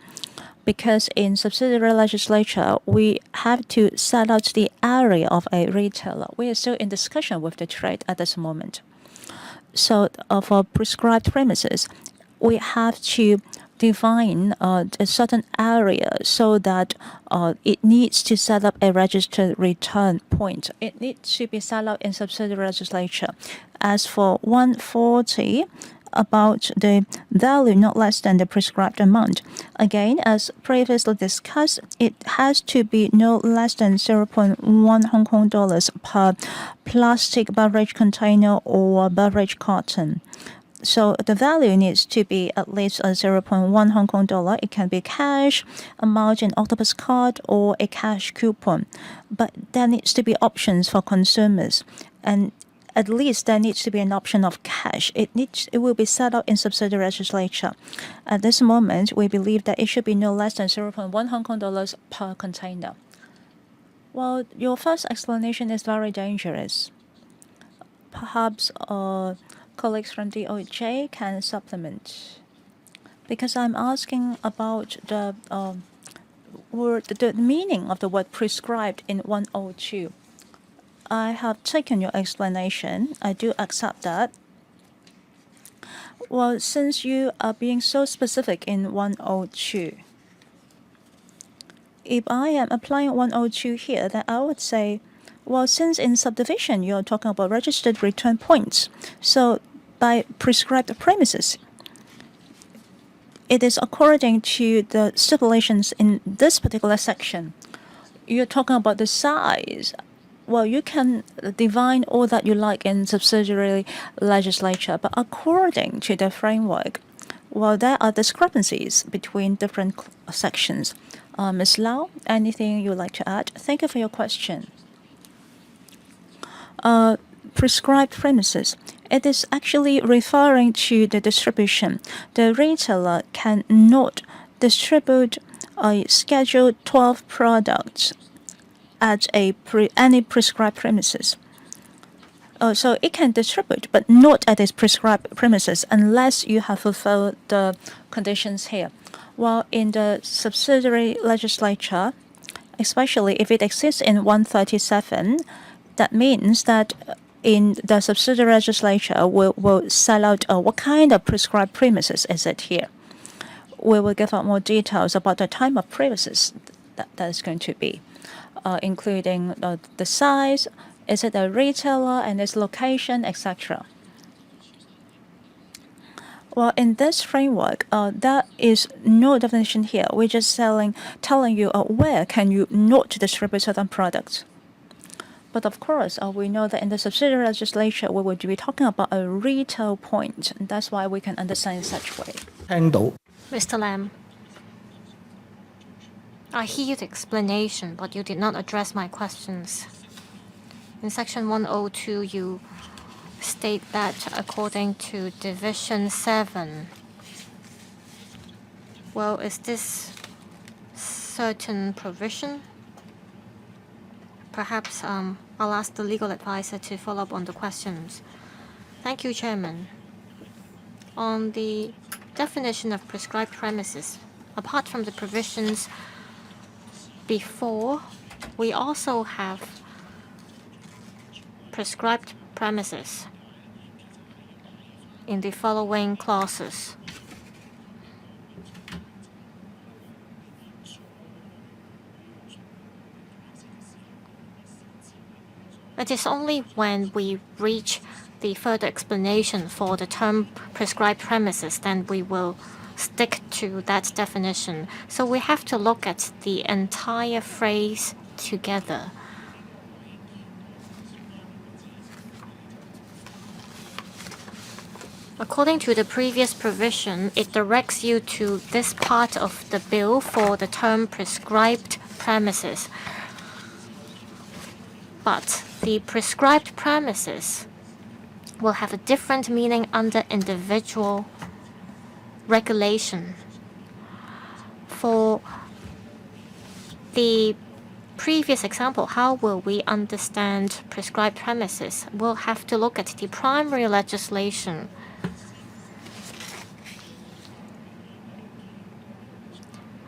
Because in subsidiary legislature, we have to set out the area of a retailer. We are still in discussion with the trade at this moment. So for prescribed premises, we have to define a certain area so that it needs to set up a registered return point. It needs to be set out in subsidiary legislature. As for 140, about the value not less than the prescribed amount. Again, as previously discussed, it has to be no less than 0.1 Hong Kong dollars per plastic beverage container or beverage carton. So the value needs to be at least 0.1 Hong Kong dollar. It can be cash, amount in octopus card, or a cash coupon. But there needs to be options for consumers. And at least there needs to be an option of cash. It will be set out in subsidiary legislature. At this moment, we believe that it should be no less than 0.1 Hong Kong dollars per container. Well, your first explanation is very dangerous. Perhaps colleagues from DOJ can supplement, because I'm asking about the meaning of the word prescribed in 102. I have taken your explanation. I do accept that. Well, since you are being so specific in 102, if I am applying 102 here, then I would say, well, since in subdivision you're talking about registered return points, so by prescribed premises, it is according to the stipulations in this particular section. You're talking about the size. Well, you can define all that you like in subsidiary legislature, but according to the framework, well, there are discrepancies between different sections. Ms. Lau, anything you would like to add? Thank you for your question. Prescribed premises. It is actually referring to the distribution. The retailer cannot distribute a Schedule 12 product at any prescribed premises. So it can distribute, but not at its prescribed premises unless you have fulfilled the conditions here. While in the subsidiary legislature, especially if it exists in 137, that means that in the subsidiary legislature, we'll sell out what kind of prescribed premises is it here. We will give out more details about the type of premises that is going to be, including the size, is it a retailer and its location, etc. Well, in this framework, there is no definition here. We're just telling you where can you not distribute certain products. But of course, we know that in the subsidiary legislature, we would be talking about a retail point. And that's why we can understand in such way. Mr. Lam, I hear the explanation, but you did not address my questions. In section 102, you state that according to Division 7, well, is this certain provision? Perhaps I'll ask the legal advisor to follow up on the questions. Thank you, Chairman. On the definition of prescribed premises, apart from the provisions before, we also have prescribed premises in the following clauses. It is only when we reach the further explanation for the term prescribed premises then we will stick to that definition. So we have to look at the entire phrase together. According to the previous provision, it directs you to this part of the bill for the term prescribed premises. But the prescribed premises will have a different meaning under individual regulation. For the previous example, how will we understand prescribed premises? We'll have to look at the primary legislation.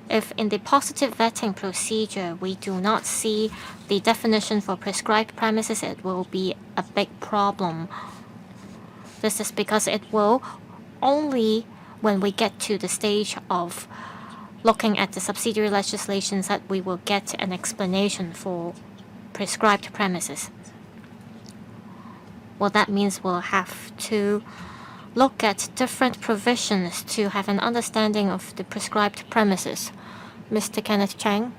If in the positive vetting procedure we do not see the definition for prescribed premises, it will be a big problem. This is because it will only when we get to the stage of looking at the subsidiary legislations that we will get an explanation for prescribed premises. Well, that means we'll have to look at different provisions to have an understanding of the prescribed premises. Mr. Kenneth Chang?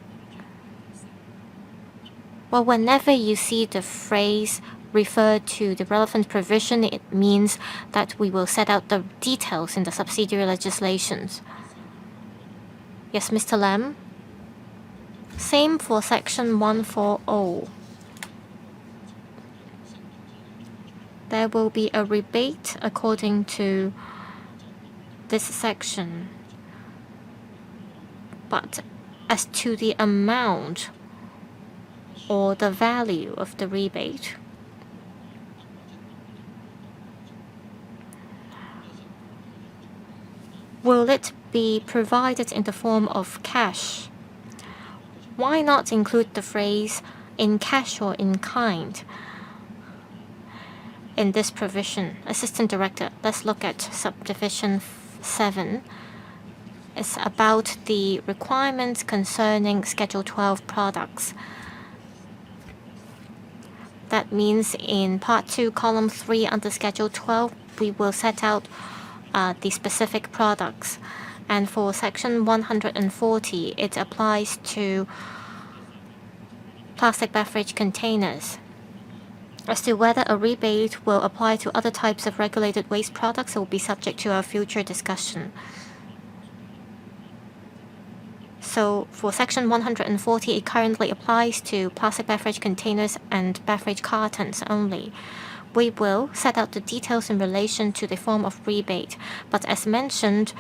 Well, whenever you see the phrase refer to the relevant provision, it means that we will set out the details in the subsidiary legislations. Yes, Mr. Lam? Same for section 140. there will be a rebate according to this section. But as to the amount or the value of the rebate, will it be provided in the form of cash? Why not include the phrase in cash or in kind in this provision? Assistant Director, let's look at subdivision 7. It's about the requirements concerning Schedule 12 products. That means in Part 2, Column 3 under Schedule 12, we will set out the specific products. And for Section 140, it applies to plastic beverage containers. As to whether a rebate will apply to other types of regulated waste products, it will be subject to our future discussion. So for Section 140, it currently applies to plastic beverage containers and beverage cartons only. We will set out the details in relation to the form of rebate, but as mentioned,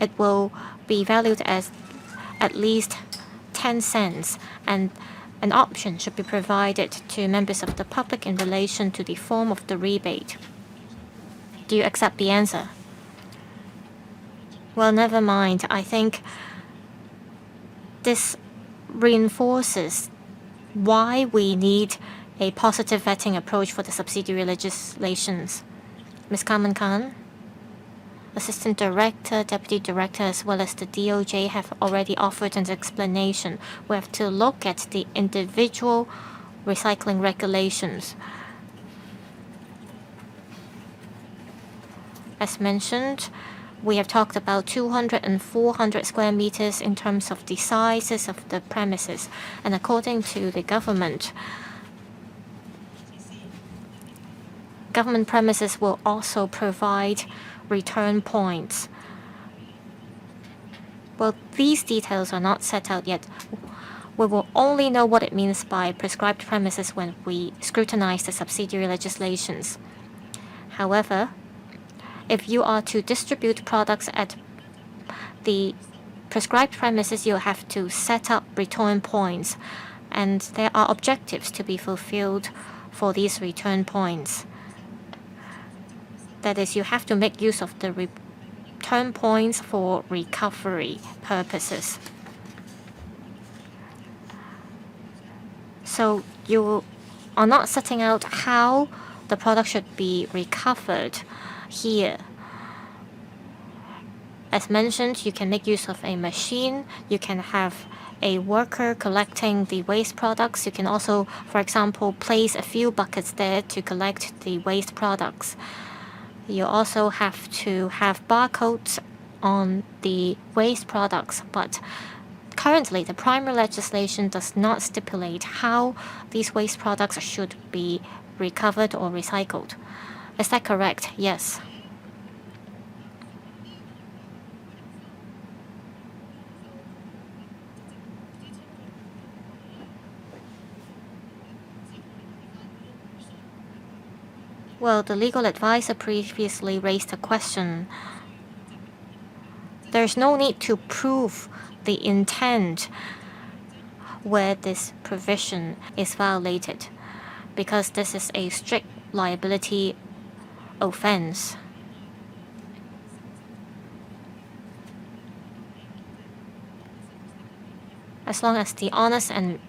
it will be valued as at least 10 cents, and an option should be provided to members of the public in relation to the form of the rebate. Do you accept the answer? Well, never mind. I think this reinforces why we need a positive vetting approach for the subsidiary legislations. Ms. Carmen Khan, Assistant Director, Deputy Director, as well as the DOJ have already offered an explanation. We have to look at the individual recycling regulations. As mentioned, we have talked about 200 and 400 square meters in terms of the sizes of the premises. And according to the government premises will also provide return points. Well, these details are not set out yet. We will only know what it means by prescribed premises when we scrutinize the subsidiary legislations. However, if you are to distribute products at the prescribed premises, you have to set up return points, and there are objectives to be fulfilled for these return points. That is, you have to make use of the return points for recovery purposes. So you are not setting out how the product should be recovered here. As mentioned, you can make use of a machine. You can have a worker collecting the waste products. You can also, for example, place a few buckets there to collect the waste products. You also have to have barcodes on the waste products, but currently the primary legislation does not stipulate how these waste products should be recovered or recycled. Is that correct? Yes. Well, the legal advisor previously raised a question. There's no need to prove the intent where this provision is violated, because this is a strict liability offense. As long as the honest and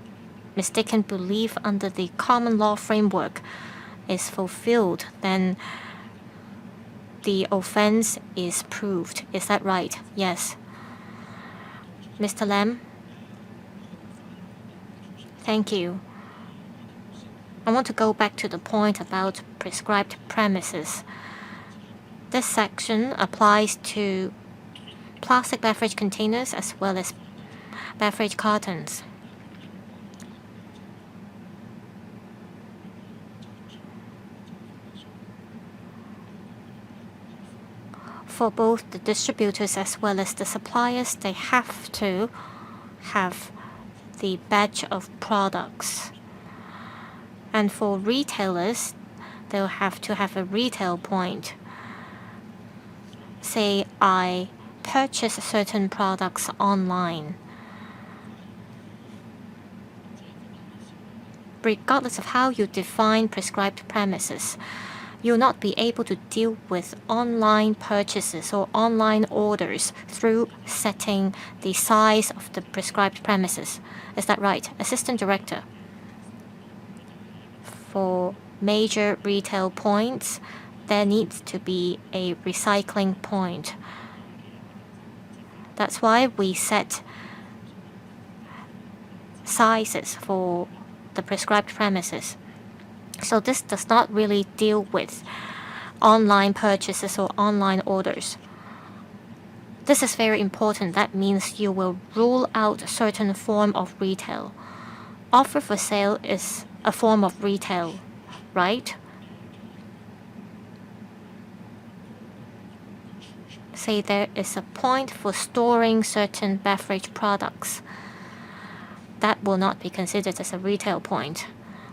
mistaken belief under the common law framework is fulfilled, then the offense is proved. Is that right? Yes. Mr. Lam? Thank you. I want to go back to the point about prescribed premises. This section applies to plastic beverage containers as well as beverage cartons. For both the distributors as well as the suppliers, they have to have the batch of products. And for retailers, they'll have to have a retail point. Say I purchase certain products online. Regardless of how you define prescribed premises, you'll not be able to deal with online purchases or online orders through setting the size of the prescribed premises. Is that right, Assistant Director? For major retail points, there needs to be a recycling point. That's why we set sizes for the prescribed premises. So this does not really deal with online purchases or online orders. This is very important. That means you will rule out a certain form of retail. Offer for sale is a form of retail, right? Say there is a point for storing certain beverage products. That will not be considered as a retail point.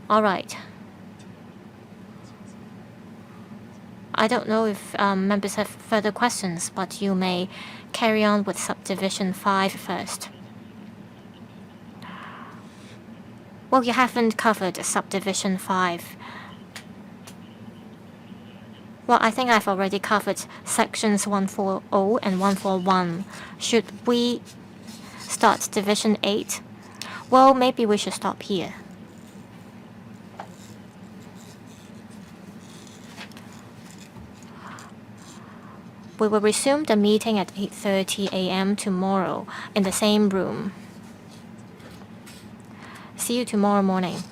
All right. I don't know if members have further questions, but you may carry on with Subdivision 5 first. Well, you haven't covered Subdivision 5. Well, I think I've already covered Sections 140 and 141. Should we start Division 8? Well, maybe we should stop here. We will resume the meeting at 8:30 a.m. tomorrow in the same room. See you tomorrow morning.